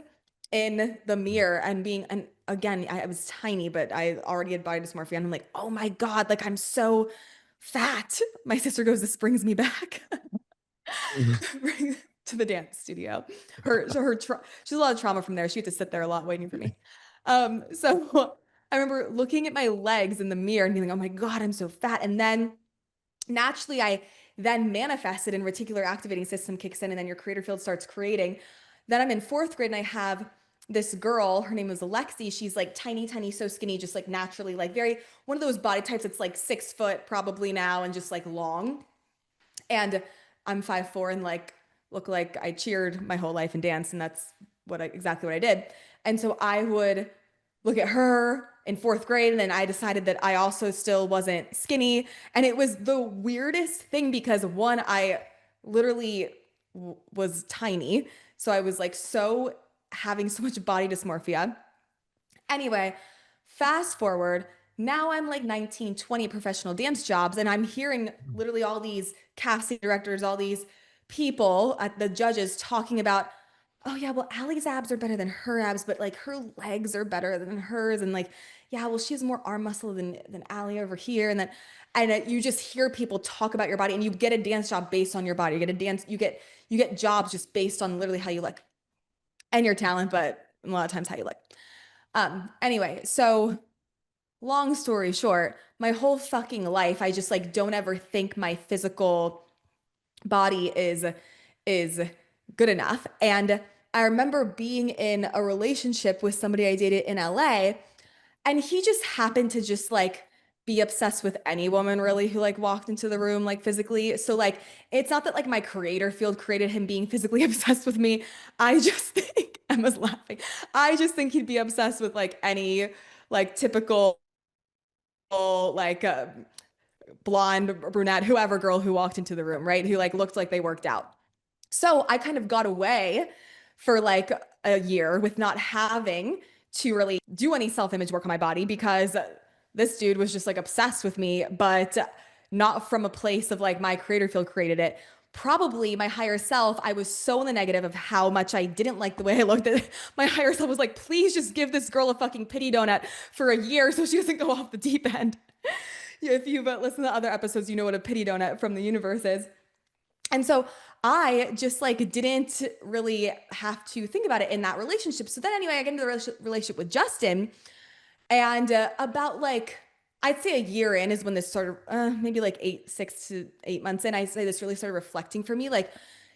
in the mirror and being, and again, I was tiny, but I already had body dysmorphia. And I'm like, oh my God, like I'm so fat. My sister goes, this brings me back to the dance studio. She's a lot of trauma from there. She had to sit there a lot waiting for me. So I remember looking at my legs in the mirror and being like, oh my God, I'm so fat. And then naturally I then manifested and reticular activating system kicks in and then your creator field starts creating. Then I'm in fourth grade and I have this girl, her name was Alexi. She's like tiny, tiny, so skinny, just like naturally, like very one of those body types that's like 6 foot probably now and just like long. And I'm 5'4" and like look like I cheered my whole life and danced, and that's exactly what I did. And so I would look at her in fourth grade, and then I decided that I also still wasn't skinny. And it was the weirdest thing because one, I literally was tiny. So I was like so having so much body dysmorphia. Anyway, fast forward, now I'm like 19, 20 professional dance jobs, and I'm hearing literally all these casting directors, all these people at the judges talking about, oh yeah, well, Allie's abs are better than her abs, but like her legs are better than hers. And like, yeah, well, she has more arm muscle than Allie over here. And then, and you just hear people talk about your body and you get a dance job based on your body. You get jobs just based on literally how you look and your talent, but a lot of times how you look. Anyway, so long story short, my whole fucking life, I just like don't ever think my physical body is good enough. And I remember being in a relationship with somebody I dated in LA, and he just happened to just like be obsessed with any woman really who like walked into the room like physically. So like it's not that like my creator field created him being physically obsessed with me. I just think Emma's laughing. I just think he'd be obsessed with like any like typical like blonde, brunette, whoever girl who walked into the room, right? Who like looked like they worked out. So I kind of got away for like a year with not having to really do any self-image work on my body because this dude was just like obsessed with me, but not from a place of like my creator field created it. Probably my higher self, I was so in the negative of how much I didn't like the way I looked at my higher self was like, please just give this girl a fucking pity donut for a year so she doesn't go off the deep end. If you've listened to other episodes, you know what a pity donut from the universe is. And so I just like didn't really have to think about it in that relationship. So then anyway, I get into the relationship with Justin, and about like I'd say a year in is when this sort of maybe like 6 to 8 months in, I say this really started reflecting for me. Like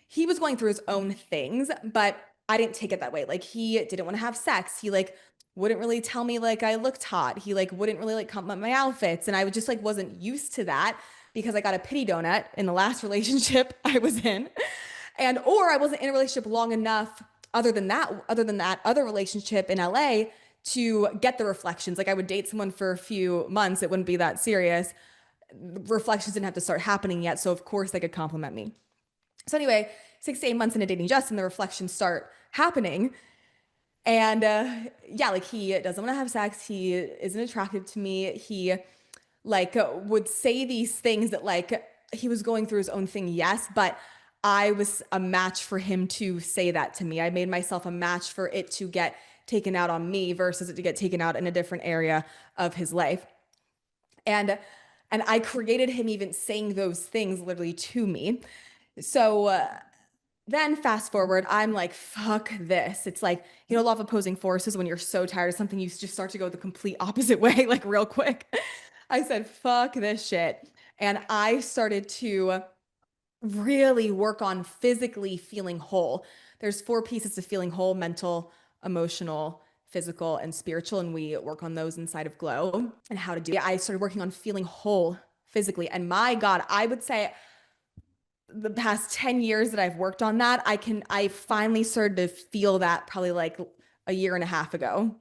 he was going through his own things, but I didn't take it that way. Like he didn't want to have sex. He like wouldn't really tell me like I looked hot. He like wouldn't really like compliment my outfits, and I would just like wasn't used to that because I got a pity donut in the last relationship I was in. And or I wasn't in a relationship long enough other than that other relationship in LA to get the reflections. Like I would date someone for a few months, it wouldn't be that serious. Reflections didn't have to start happening yet, so of course they could compliment me. So anyway, 6 to 8 months into dating Justin, the reflections start happening. And yeah, like he doesn't want to have sex. He isn't attractive to me. He like would say these things that like he was going through his own thing, yes, but I was a match for him to say that to me. I made myself a match for it to get taken out on me versus it to get taken out in a different area of his life. And I created him even saying those things literally to me. So then fast forward, I'm like, fuck this. It's like, you know, law of opposing forces when you're so tired of something, you just start to go the complete opposite way, like real quick. I said, fuck this shit. And I started to really work on physically feeling whole. There's 4 pieces to feeling whole: mental, emotional, physical, and spiritual. And we work on those inside of Glow and how to do it. I started working on feeling whole physically. And my God, I would say the past 10 years that I've worked on that, I finally started to feel that probably like a year and a half ago.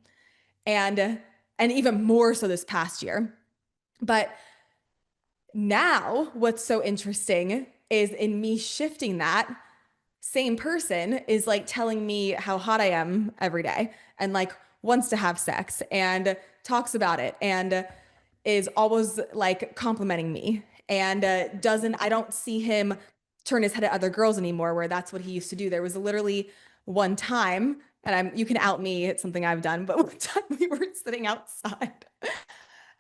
And and even more so this past year. But now what's so interesting is in me shifting that, same person is like telling me how hot I am every day and like wants to have sex and talks about it and is always like complimenting me and I don't see him turn his head at other girls anymore, where that's what he used to do. There was literally one time, and you can out me, it's something I've done, but one time we were sitting outside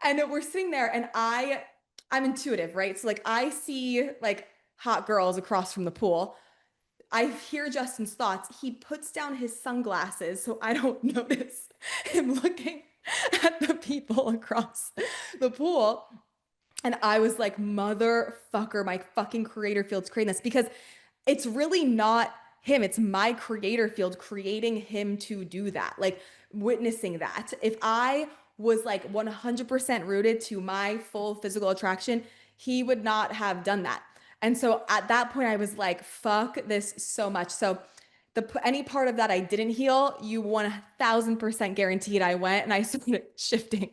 and we're sitting there and I'm intuitive, right? So like I see like hot girls across from the pool. I hear Justin's thoughts. He puts down his sunglasses so I don't notice him looking at the people across the pool. And I was like, motherfucker, my fucking creator field's creating this, because it's really not him. It's my creator field creating him to do that, like witnessing that. If I was like 100% rooted to my full physical attraction, he would not have done that. And so at that point, I was like, fuck this so much. So any part of that I didn't heal, you 1000% guaranteed I went and I started shifting.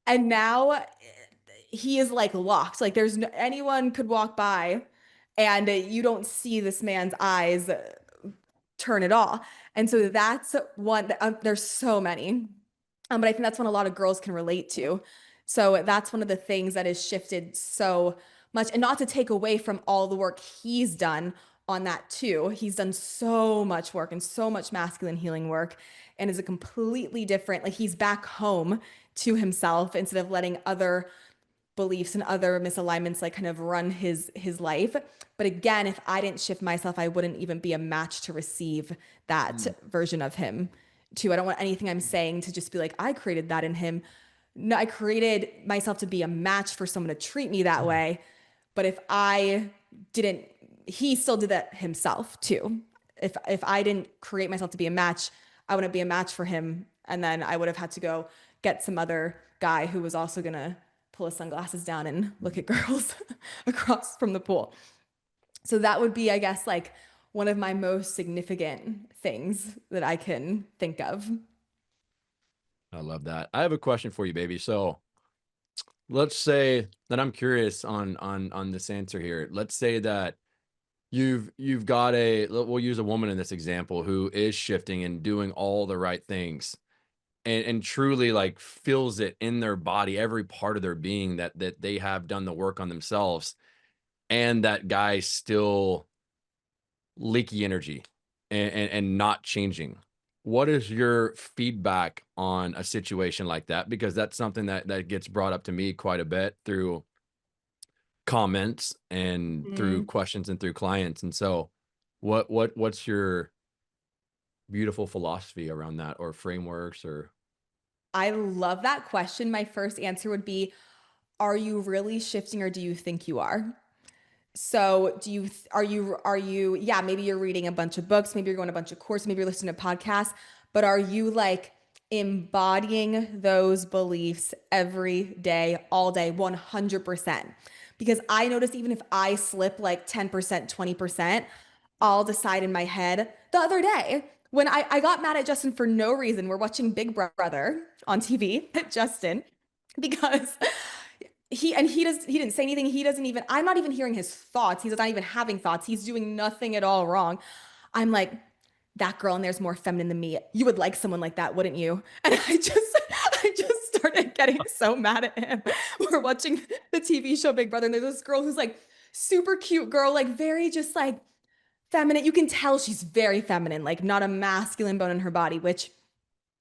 And now he is like locked. Like there's anyone could walk by and you don't see this man's eyes turn at all. And so that's one, there's so many. But I think that's one a lot of girls can relate to. So that's one of the things that has shifted so much, and not to take away from all the work he's done on that too. He's done so much work and so much masculine healing work and is a completely different, like he's back home to himself instead of letting other beliefs and other misalignments like kind of run his life. But again, if I didn't shift myself, I wouldn't even be a match to receive that version of him too. I don't want anything I'm saying to just be like, I created that in him. No, I created myself to be a match for someone to treat me that way. But if I didn't, he still did that himself too. If I didn't create myself to be a match, I wouldn't be a match for him. And then I would have had to go get some other guy who was also gonna pull his sunglasses down and look at girls across from the pool. So that would be, I guess, like one of my most significant things that I can think of.
I love that. I have a question for you, baby. So let's say that I'm curious on this answer here. Let's say that you've got we'll use a woman in this example who is shifting and doing all the right things and truly like feels it in their body, every part of their being that they have done the work on themselves, and that guy's still leaky energy and not changing. What is your feedback on a situation like that? Because that's something that gets brought up to me quite a bit through comments and through
Mm.
questions and through clients. And so what's your beautiful philosophy around that, or frameworks, or
I love that question. My first answer would be, are you really shifting or do you think you are? So are you, yeah, maybe you're reading a bunch of books, maybe you're going to a bunch of courses, maybe you're listening to podcasts, but are you like embodying those beliefs every day, all day, 100%? Because I notice even if I slip like 10%, 20%, I'll decide in my head. The other day, when I got mad at Justin for no reason, we're watching Big Brother on TV, Justin, because he didn't say anything. He doesn't even, I'm not even hearing his thoughts. He's not even having thoughts. He's doing nothing at all wrong. I'm like, that girl in there's more feminine than me. You would like someone like that, wouldn't you? And I just started getting so mad at him. We're watching the TV show Big Brother, and there's this girl who's like super cute girl, like very just like feminine. You can tell she's very feminine, like not a masculine bone in her body, which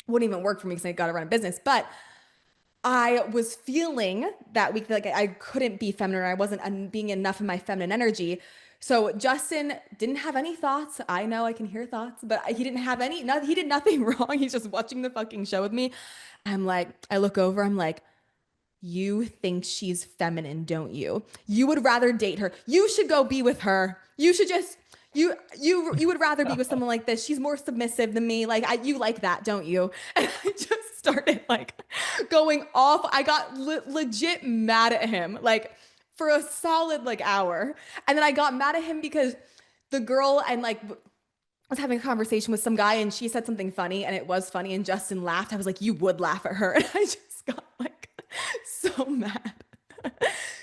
wouldn't even work for me because I got to run a business. But I was feeling that week like I couldn't be feminine. I wasn't being enough in my feminine energy. So Justin didn't have any thoughts. I know I can hear thoughts, but he didn't have any. No, he did nothing wrong. He's just watching the fucking show with me. I'm like, I look over. I'm like, you think she's feminine, don't you? You would rather date her. You should go be with her. You should just you would rather be with someone like this. She's more submissive than me. Like you like that, don't you? And I just started like going off. I got legit mad at him like for a solid like hour. And then I got mad at him because the girl and like was having a conversation with some guy and she said something funny and it was funny and Justin laughed. I was like, you would laugh at her. And I just got like so mad.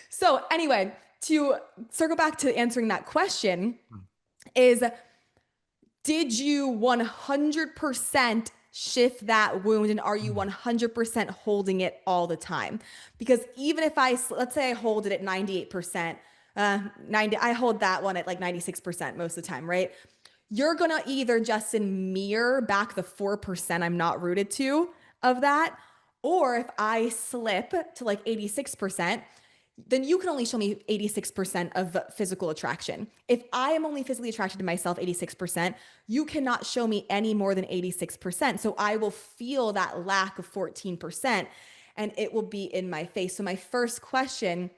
So anyway, to circle back to answering that question is, did you 100% shift that wound, and are you 100% holding it all the time? Because even if let's say I hold it at 98%, 90, I hold that one at like 96% most of the time, right? You're gonna either, Justin, mirror back the 4% I'm not rooted to of that, or if I slip to like 86%, then you can only show me 86% of physical attraction. If I am only physically attracted to myself 86%, you cannot show me any more than 86%. So I will feel that lack of 14% and it will be in my face. So my first question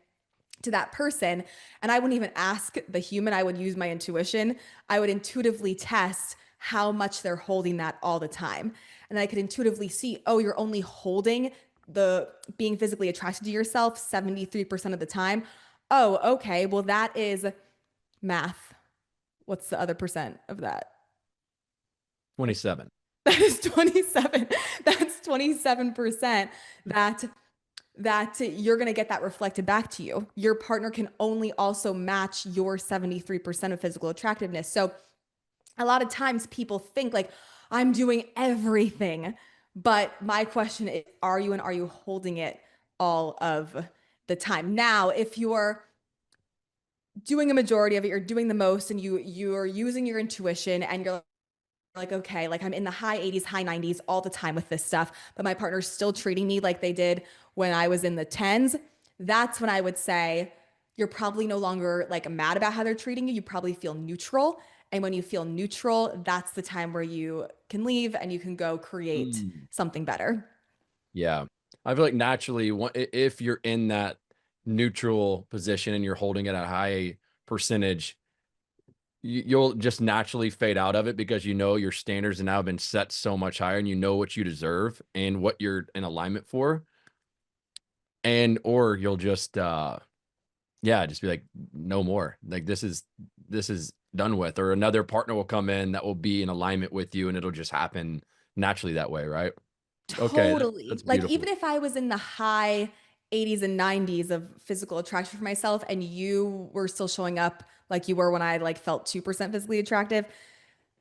to that person, and I wouldn't even ask the human, I would use my intuition. I would intuitively test how much they're holding that all the time. And I could intuitively see, oh, you're only holding the being physically attracted to yourself 73% of the time. Oh, okay. Well, that is math. What's the other percent of that?
27.
That is 27. That's 27% that you're going to get that reflected back to you. Your partner can only also match your 73% of physical attractiveness. So a lot of times people think like, I'm doing everything. But my question is, are you, and are you holding it all of the time? Now, if you're doing a majority of it, you're doing the most, and you're using your intuition, and you're like, okay, like I'm in the high 80s, high 90s all the time with this stuff, but my partner's still treating me like they did when I was in the tens. That's when I would say you're probably no longer like mad about how they're treating you. You probably feel neutral. And when you feel neutral, that's the time where you can leave and you can go create
Mm.
something better.
Yeah. I feel like naturally, if you're in that neutral position and you're holding it at a high percentage, you'll just naturally fade out of it because you know your standards have now been set so much higher and you know what you deserve and what you're in alignment for. And or you'll just yeah, just be like, no more. Like this is done with. Or another partner will come in that will be in alignment with you and it'll just happen naturally that way, right? Okay,
Totally.
that's
Like
beautiful.
even if I was in the high 80s and 90s of physical attraction for myself and you were still showing up like you were when I like felt 2% physically attractive,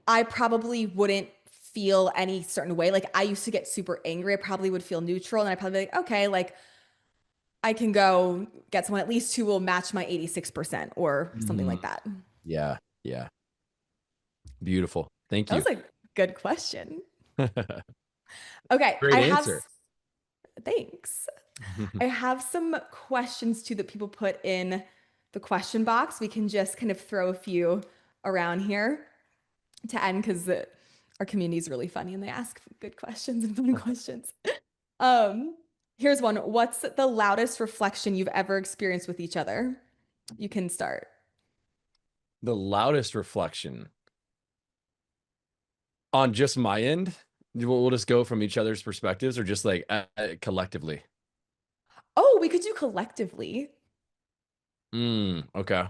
I probably wouldn't feel any certain way. Like I used to get super angry. I probably would feel neutral and I'd probably be like, okay, like I can go get someone at least who will match my 86% or something
Mm,
like that.
yeah, yeah. Beautiful. Thank
That
you.
was a good question. Okay,
Great answer.
thanks. I have some questions too that people put in the question box. We can just kind of throw a few around here to end because our community is really funny and they ask good questions and fun questions. Um, Here's one. What's the loudest reflection you've ever experienced with each other? You can start.
The loudest reflection on just my end. We'll just go from each other's perspectives or just like collectively.
Oh, we could do collectively.
Okay.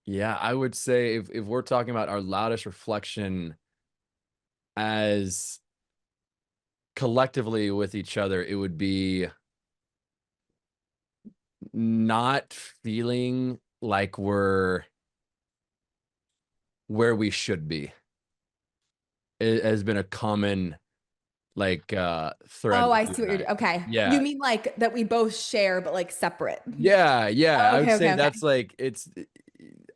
Yeah, I would say if we're talking about our loudest reflection as collectively with each other, it would be not feeling like we're where we should be. It has been a common like thread
Oh,
with
I
you
see what
and
you're
I.
doing. Okay. You
Yeah.
mean like that we both share, but like separate?
Yeah, yeah. I would
Okay,
say
okay, okay.
that's like it's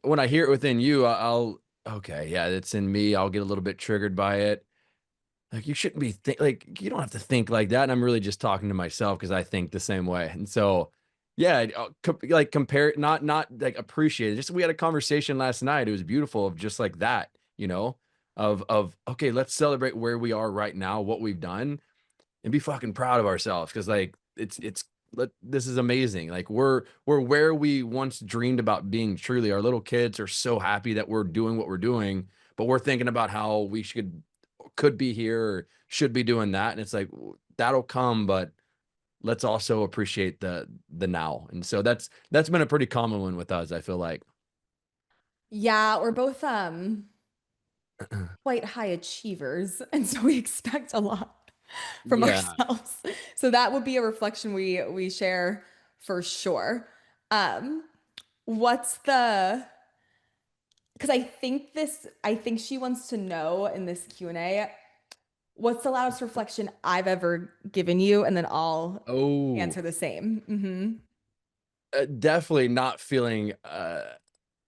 when I hear it within you, I'll okay, yeah, it's in me. I'll get a little bit triggered by it. Like you shouldn't be like you don't have to think like that. And I'm really just talking to myself because I think the same way. And so, yeah, like compare it, not like appreciate it. Just we had a conversation last night. It was beautiful of just like that, you know, of okay, let's celebrate where we are right now, what we've done, and be fucking proud of ourselves because like this is amazing. Like we're where we once dreamed about being truly. Our little kids are so happy that we're doing what we're doing, but we're thinking about how we could be here or should be doing that. And it's like that'll come, but let's also appreciate the now. And so that's been a pretty common one with us, I feel like.
Yeah, we're both quite high achievers, and so we expect a lot. from
Yeah.
ourselves. So that would be a reflection we share for sure. Um, what's the because I think she wants to know in this Q&A, what's the loudest reflection I've ever given you? And then I'll
Oh,
answer the same.
definitely not feeling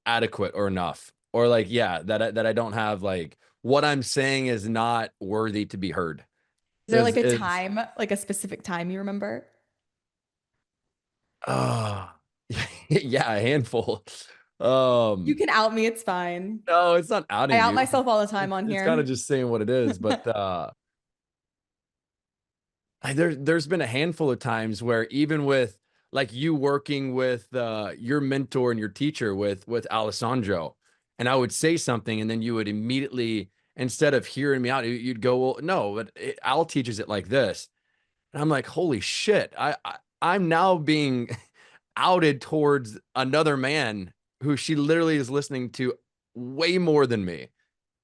adequate or enough, or like, yeah, that I don't have like what I'm saying is not worthy to be heard.
Is there like a
Is
time, like a specific time you remember?
ah yeah, a handful.
You
Um,
can out me, it's fine.
no, it's not
I
outing
out
you.
myself all the time on
It's kind of
here.
just saying what it is. But there's been a handful of times where even with like you working with your mentor and your teacher with Alessandro, and I would say something, and then you would immediately, instead of hearing me out, you'd go, well, no, but Al teaches it like this. And I'm like, holy shit, I'm now being outed towards another man who she literally is listening to way more than me.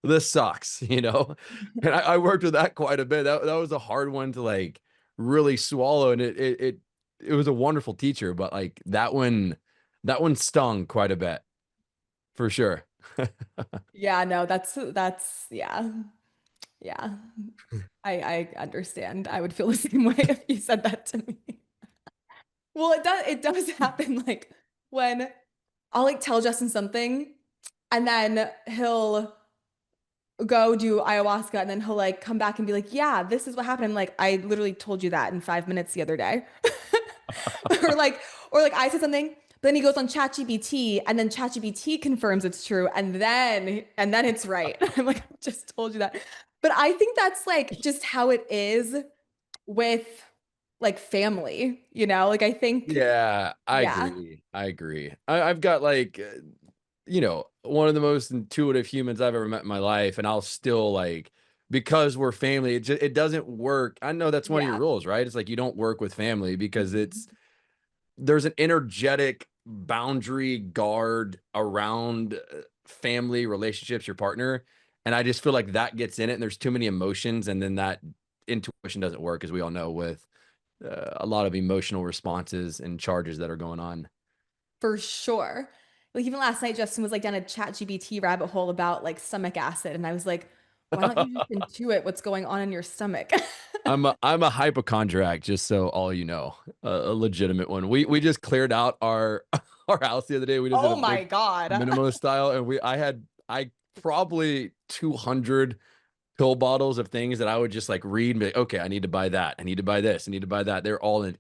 This sucks, you know? And I worked with that quite a bit. That was a hard one to like really swallow. And it was a wonderful teacher, but like that one stung quite a bit for sure.
Yeah, no, that's yeah. Yeah. I understand. I would feel the same way if you said that to me. Well, it does happen like when I'll like tell Justin something and then he'll go do ayahuasca and then he'll like come back and be like, "Yeah, this is what happened." I'm like, "I literally told you that in 5 minutes the other day." Or like I said something, but then he goes on ChatGPT and then ChatGPT confirms it's true and then it's right. I'm like, "I just told you that." But I think that's like just how it is with like family, you know? Like I think
Yeah, I
yeah.
agree. I agree. I've got like, one of the most intuitive humans I've ever met in my life, and I'll still like, because we're family, it doesn't work. I know that's one of your
Yeah.
rules, right? It's like you don't work with family because
Mhm.
there's an energetic boundary guard around family relationships, your partner, and I just feel like that gets in it, and there's too many emotions, and then that intuition doesn't work, as we all know, with a lot of emotional responses and charges that are going on.
For sure. Like even last night, Justin was like down a ChatGPT rabbit hole about like stomach acid. And I was like, why don't you just intuit what's going on in your stomach?
I'm a hypochondriac, just so all you know, a legitimate one. We just cleared out our our house the other day. We just did
Oh
a
my
big
God.
minimalist style, and I probably 200 pill bottles of things that I would just like read and be like, okay, I need to buy that. I need to buy this. I need to buy that. They're all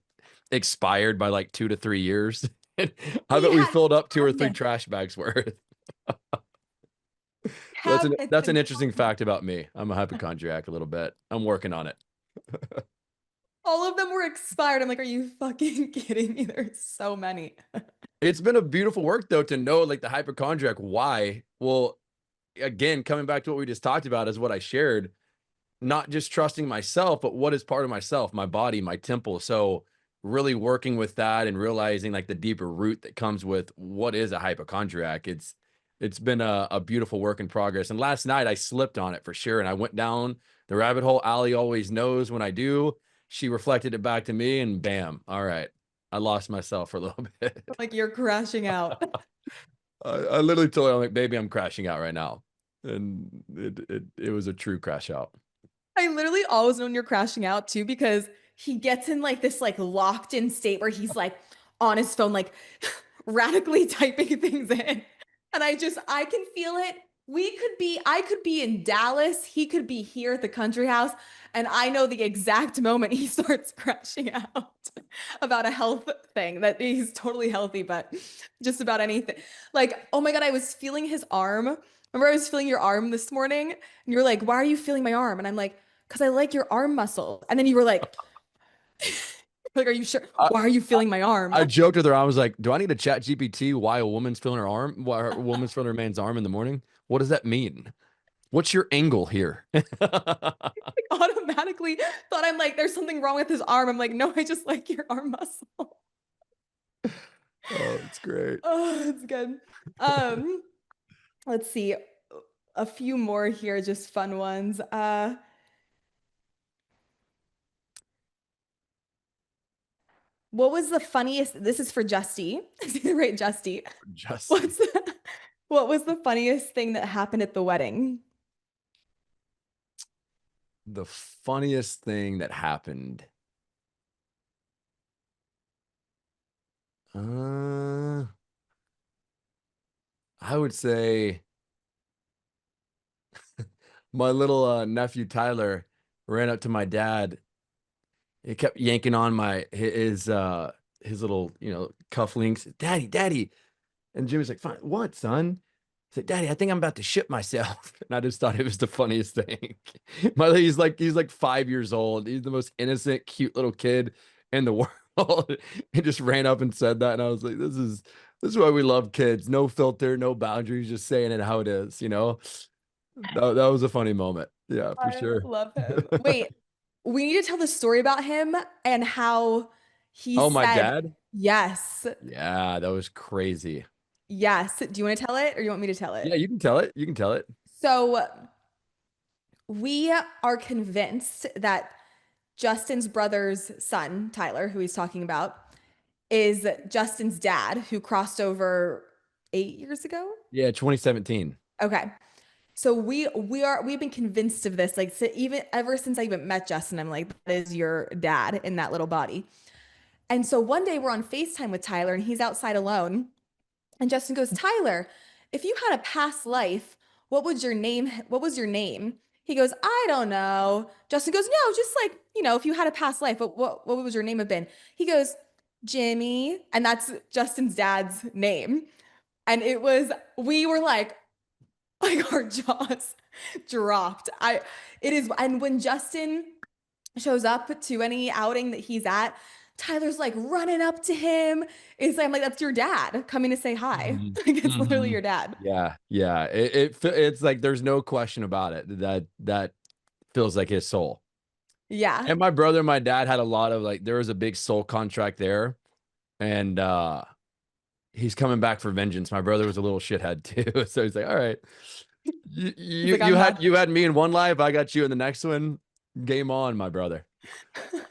expired by like 2 to 3 years. I
We
bet we
had
filled up two or three
fun.
trash bags worth.
It's
That's an
been
interesting
fun.
fact about me. I'm a hypochondriac a little bit. I'm working on it.
All of them were expired. I'm like, are you fucking kidding me? There's so many.
It's been a beautiful work though to know like the hypochondriac why. Well, again, coming back to what we just talked about is what I shared, not just trusting myself, but what is part of myself, my body, my temple. So really working with that and realizing like the deeper root that comes with what is a hypochondriac. It's been a beautiful work in progress. And last night I slipped on it for sure. And I went down the rabbit hole. Allie always knows when I do. She reflected it back to me and bam. All right. I lost myself for a little bit.
Like you're crashing out.
I literally told her, I'm like, baby, I'm crashing out right now. And it was a true crash out.
I literally always know when you're crashing out too, because he gets in like this like locked in state where he's like on his phone, like radically typing things in. And I can feel it. I could be in Dallas. He could be here at the country house. And I know the exact moment he starts crashing out about a health thing that he's totally healthy, but just about anything. Like, oh my God, I was feeling his arm. Remember, I was feeling your arm this morning, and you're like, why are you feeling my arm? And I'm like, because I like your arm muscle. And then you were like, are you sure?
I,
Why are you
I,
feeling my arm?
I joked with her. I was like, do I need to chat GPT why a woman's feeling her arm? Why a woman's feeling her man's arm in the morning? What does that mean? What's your angle here?
Automatically thought I'm like, there's something wrong with his arm. I'm like, no, I just like your arm muscle.
Oh, it's great.
Oh, it's good. Um, let's see. A few more here, just fun ones. What was the funniest? This is for Justy. Right, Justy.
Justy.
What's the, what was the funniest thing that happened at the wedding?
The funniest thing that happened. Uh, I would say my little nephew Tyler ran up to my dad. He kept yanking on his little, cufflinks. Daddy, daddy. And Jimmy's like, fine, what, son? He's like, Daddy, I think I'm about to shit myself. And I just thought it was the funniest thing. He's like 5 years old. He's the most innocent, cute little kid in the world. He just ran up and said that. And I was like, this is why we love kids. No filter, no boundaries, just saying it how it is. That was a funny moment. Yeah, for
I
sure.
love him. Wait, we need to tell the story about him and how he
Oh, my
said
dad?
yes.
Yeah, that was crazy.
Yes. Do you want to tell it or you want me to tell
Yeah,
it?
you can tell it. You can tell it.
So we are convinced that Justin's brother's son, Tyler, who he's talking about, is Justin's dad, who crossed over 8 years ago.
Yeah, 2017.
Okay. So we've been convinced of this, like, so even ever since I even met Justin, I'm like, that is your dad in that little body. And so one day we're on FaceTime with Tyler and he's outside alone. And Justin goes, Tyler, if you had a past life, what was your name? He goes, I don't know. Justin goes, no, just like, if you had a past life, what would your name have been? He goes, Jimmy. And that's Justin's dad's name. And we were like our jaws dropped. It is, and when Justin shows up to any outing that he's at, Tyler's like running up to him. I'm like, that's your dad coming to say hi.
Mhm,
Like it's literally
mhm.
your dad.
Yeah, yeah. It's like there's no question about it. That feels like his soul.
Yeah.
And my brother and my dad had a lot of there was a big soul contract there, and he's coming back for vengeance. My brother was a little shithead too, so he's like, all right, you
He's
you
like,
you
I'm
had
not
you had me in one life, I got you in the next one. Game on, my brother.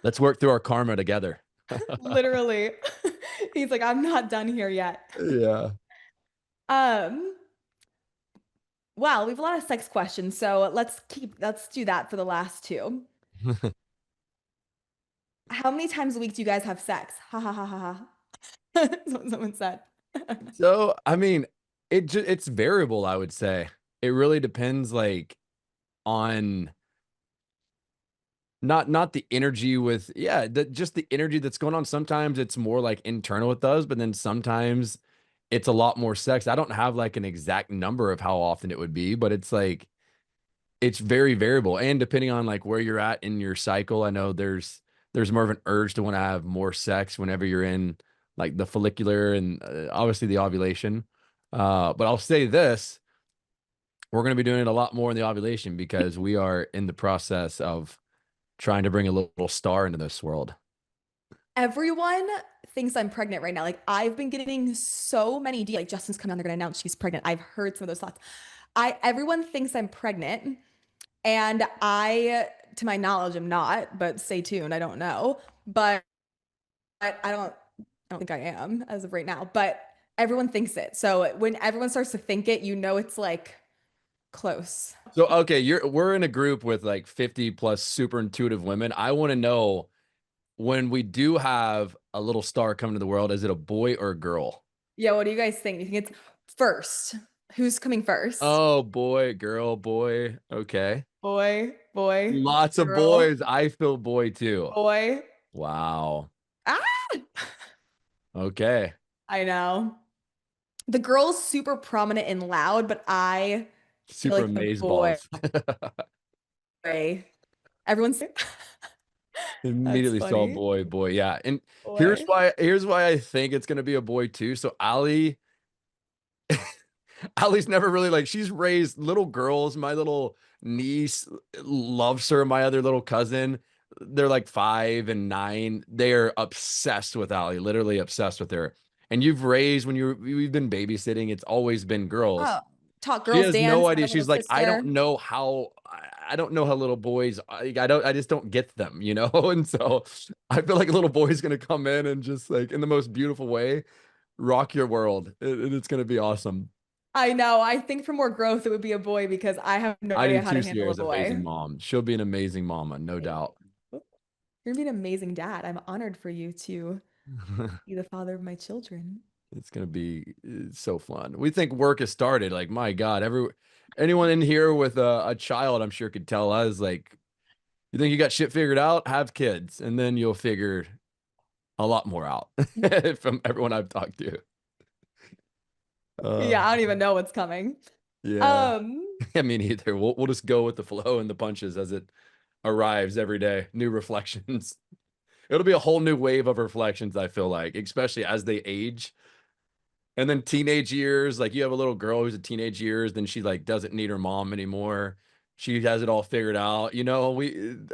Let's work through our karma together.
literally. He's like, I'm not done here yet.
Yeah.
Um, well, we have a lot of sex questions, so let's do that for the last two. How many times a week do you guys have sex? Ha ha ha ha ha. That's what someone said.
So, I mean, it's variable, I would say. It really depends on not the energy with just the energy that's going on. Sometimes it's more like internal with us, but then sometimes it's a lot more sex. I don't have like an exact number of how often it would be, but it's very variable. And depending on like where you're at in your cycle, I know there's more of an urge to want to have more sex whenever you're in like the follicular and obviously the ovulation. But I'll say this, we're going to be doing it a lot more in the ovulation because we are in the process of trying to bring a little star into this world.
Everyone thinks I'm pregnant right now. Like I've been getting so many like Justin's coming on, they're gonna announce she's pregnant. I've heard some of those thoughts. Everyone thinks I'm pregnant, and to my knowledge, I'm not, but stay tuned. I don't know. But I don't think I am as of right now. But everyone thinks it. So when everyone starts to think it, it's like close.
So okay, we're in a group with like 50 plus super intuitive women. I want to know, when we do have a little star come to the world, is it a boy or a girl?
Yeah, what do you guys think? Do you think it's first? Who's coming first?
Oh, boy, girl, boy. Okay.
Boy,
Lots of
girl,
boys. I feel boy too.
boy.
Wow.
Ah,
Okay.
I know. The girl's super prominent and loud, but I feel
Super
like the
amaze
boy.
balls.
Everyone's that's
Immediately saw
funny.
boy, boy. Yeah. And here's
Boy.
why here's why I think it's gonna be a boy too. So Allie's never really she's raised little girls. My little niece loves her. My other little cousin, they're like 5 and 9. They're obsessed with Allie, literally obsessed with her. And we've been babysitting, it's always been girls.
Oh, talk
She
girls
has no
dance, have
idea.
a little
She's like, I don't
sister.
know how I don't know how little boys, I just don't get them, you know? And so I feel like a little boy is going to come in and just like in the most beautiful way, rock your world. It's going to be awesome.
I know. I think for more growth, it would be a boy because I have no
I do
idea how to
too.
handle a
Sierra's an amazing
boy.
mom. She'll be an amazing mama, no
Thank
doubt.
you. You're gonna be an amazing dad. I'm honored for you to be the father of my children.
It's gonna be so fun. We think work has started. Like, my God, anyone in here with a child, I'm sure could tell us, like, you think you got shit figured out? Have kids, and then you'll figure a lot more out from everyone I've talked to. Uh,
Yeah, I don't even know what's coming.
yeah.
Um,
I mean, either we'll just go with the flow and the punches as it arrives every day. New reflections. It'll be a whole new wave of reflections, I feel like, especially as they age. And then teenage years, like you have a little girl who's a teenage years, then she like doesn't need her mom anymore. She has it all figured out. You know,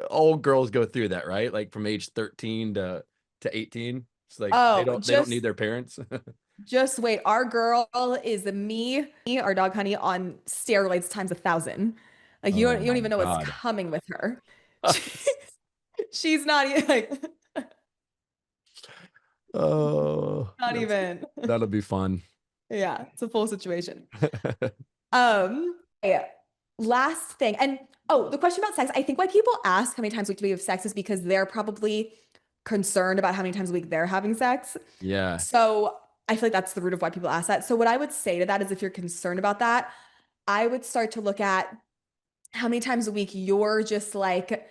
all girls go through that, right? Like from age 13 to 18. It's like
oh,
they don't need their parents.
just wait. Our girl is our dog Honey, on steroids times 1,000. Like
Oh
you don't
my
even know what's
God.
coming with her. She's not even like
Oh,
not even.
that'll be fun.
Yeah, it's a full situation. Yeah. Last thing. And oh, the question about sex, I think why people ask how many times a week do we have sex is because they're probably concerned about how many times a week they're having sex.
Yeah.
So I feel like that's the root of why people ask that. So what I would say to that is if you're concerned about that, I would start to look at how many times a week you're just like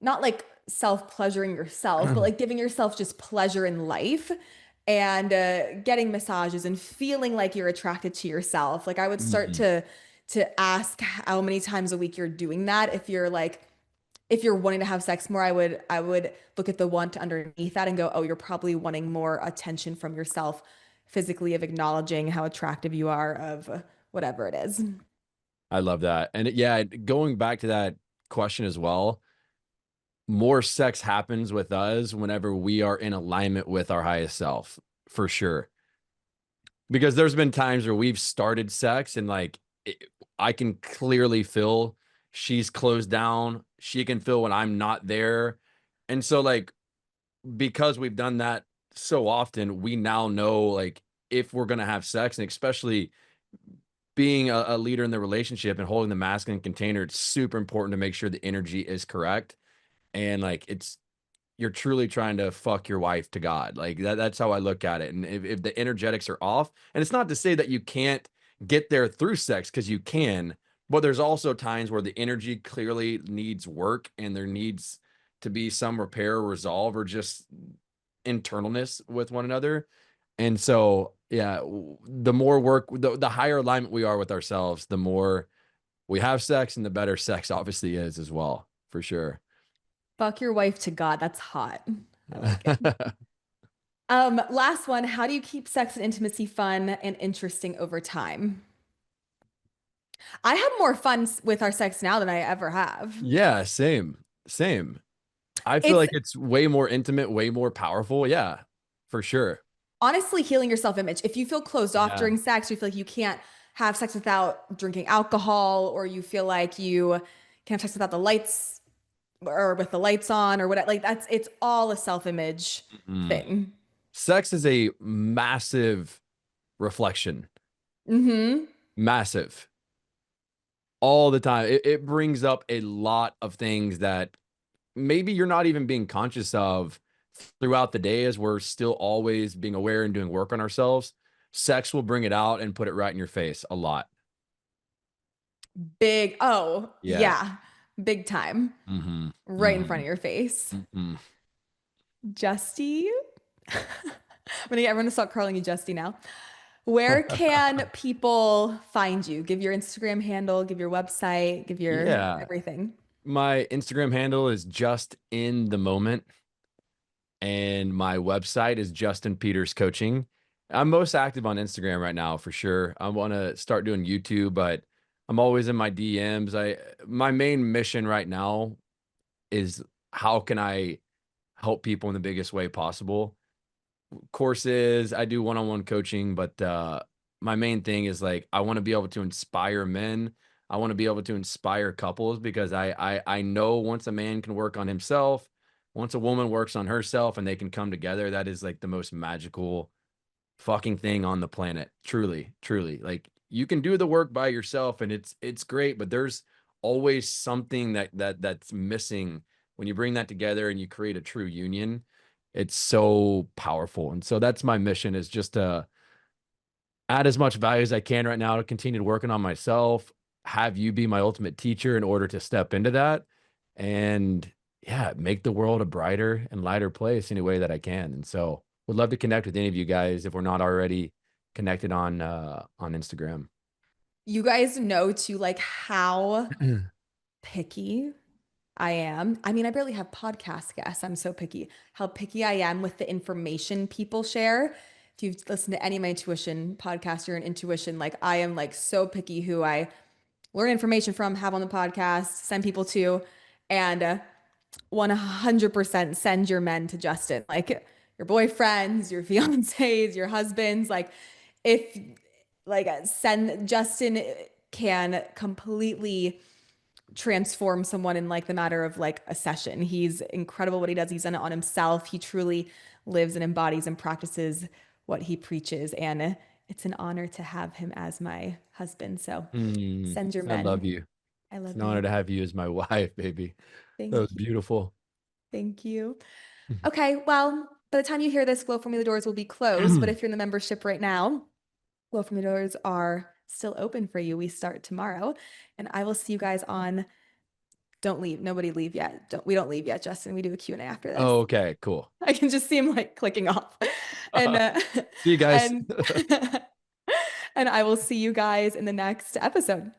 not like self-pleasuring yourself, but like giving yourself just pleasure in life and getting massages and feeling like you're attracted to yourself. Like I would start
Mhm.
to ask how many times a week you're doing that. If you're wanting to have sex more, I would look at the want underneath that and go, oh, you're probably wanting more attention from yourself physically of acknowledging how attractive you are of whatever it is.
I love that. And yeah, going back to that question as well, more sex happens with us whenever we are in alignment with our highest self, for sure. Because there's been times where we've started sex and like I can clearly feel she's closed down. She can feel when I'm not there. And so like because we've done that so often, we now know like if we're gonna have sex, and especially being a leader in the relationship and holding the masculine container, it's super important to make sure the energy is correct. And like you're truly trying to fuck your wife to God. Like that's how I look at it. And if the energetics are off, and it's not to say that you can't get there through sex, because you can, but there's also times where the energy clearly needs work and there needs to be some repair or resolve or just internalness with one another. And so, yeah, the more work, the higher alignment we are with ourselves, the more we have sex and the better sex obviously is as well, for sure.
Fuck your wife to God. That's hot. I like it. Last one, how do you keep sex and intimacy fun and interesting over time? I have more fun with our sex now than I ever have.
Yeah, same, same. I feel
It's
like it's way more intimate, way more powerful. Yeah, for sure.
honestly healing your self-image. If you feel closed off
Yeah.
during sex, you feel like you can't have sex without drinking alcohol, or you feel like you can't have sex without the lights or with the lights on or whatever. Like it's all a self-image
Mhm.
thing.
Sex is a massive reflection,
Mm-hmm.
massive, all the time. It brings up a lot of things that maybe you're not even being conscious of throughout the day as we're still always being aware and doing work on ourselves. Sex will bring it out and put it right in your face a lot.
Big, oh,
Yeah.
yeah, big time,
Mhm.
right in front
Mhm.
of your face.
Mhm.
Justy. I'm gonna get everyone to start calling you Justy now. Where can people find you? Give your Instagram handle, give your website, give your
Yeah.
everything.
My Instagram handle is just in the moment, and my website is Justin Peters Coaching. I'm most active on Instagram right now for sure. I want to start doing YouTube, but I'm always in my DMs. My main mission right now is how can I help people in the biggest way possible. Courses, I do one-on-one coaching, but my main thing is like I want to be able to inspire men. I want to be able to inspire couples because I know once a man can work on himself, once a woman works on herself and they can come together, that is like the most magical fucking thing on the planet. Truly, truly. Like you can do the work by yourself and it's great, but there's always something that's missing when you bring that together and you create a true union. It's so powerful. And so that's my mission, is just to add as much value as I can right now to continue working on myself, have you be my ultimate teacher in order to step into that, and yeah, make the world a brighter and lighter place any way that I can. And so would love to connect with any of you guys if we're not already connected on Instagram.
You guys know too, like how picky I am. I mean, I barely have podcast guests. I'm so picky. How picky I am with the information people share. If you've listened to any of my intuition podcasts, you're an intuition. Like I am like so picky who I learn information from, have on the podcast, send people to, and 100% send your men to Justin. Like your boyfriends, your fiancés, your husbands. Like if like send Justin can completely transform someone in like the matter of like a session. He's incredible what he does. He's done it on himself. He truly lives and embodies and practices what he preaches. And it's an honor to have him as my husband. So send your
I love
men.
you.
I
It's
love
an honor
you.
to have you as my wife, baby. That
Thank
was
you.
beautiful.
Thank you. Okay, well, by the time you hear this, Glow for Me, the doors will be closed. But if you're in the membership right now, Glow for Me doors are still open for you. We start tomorrow. And I will see you guys on Don't Leave. Nobody leave yet. We don't leave yet, Justin. We do a Q&A after this.
Oh, okay, cool.
I can just see him like clicking off. And
See you guys.
and and I will see you guys in the next episode.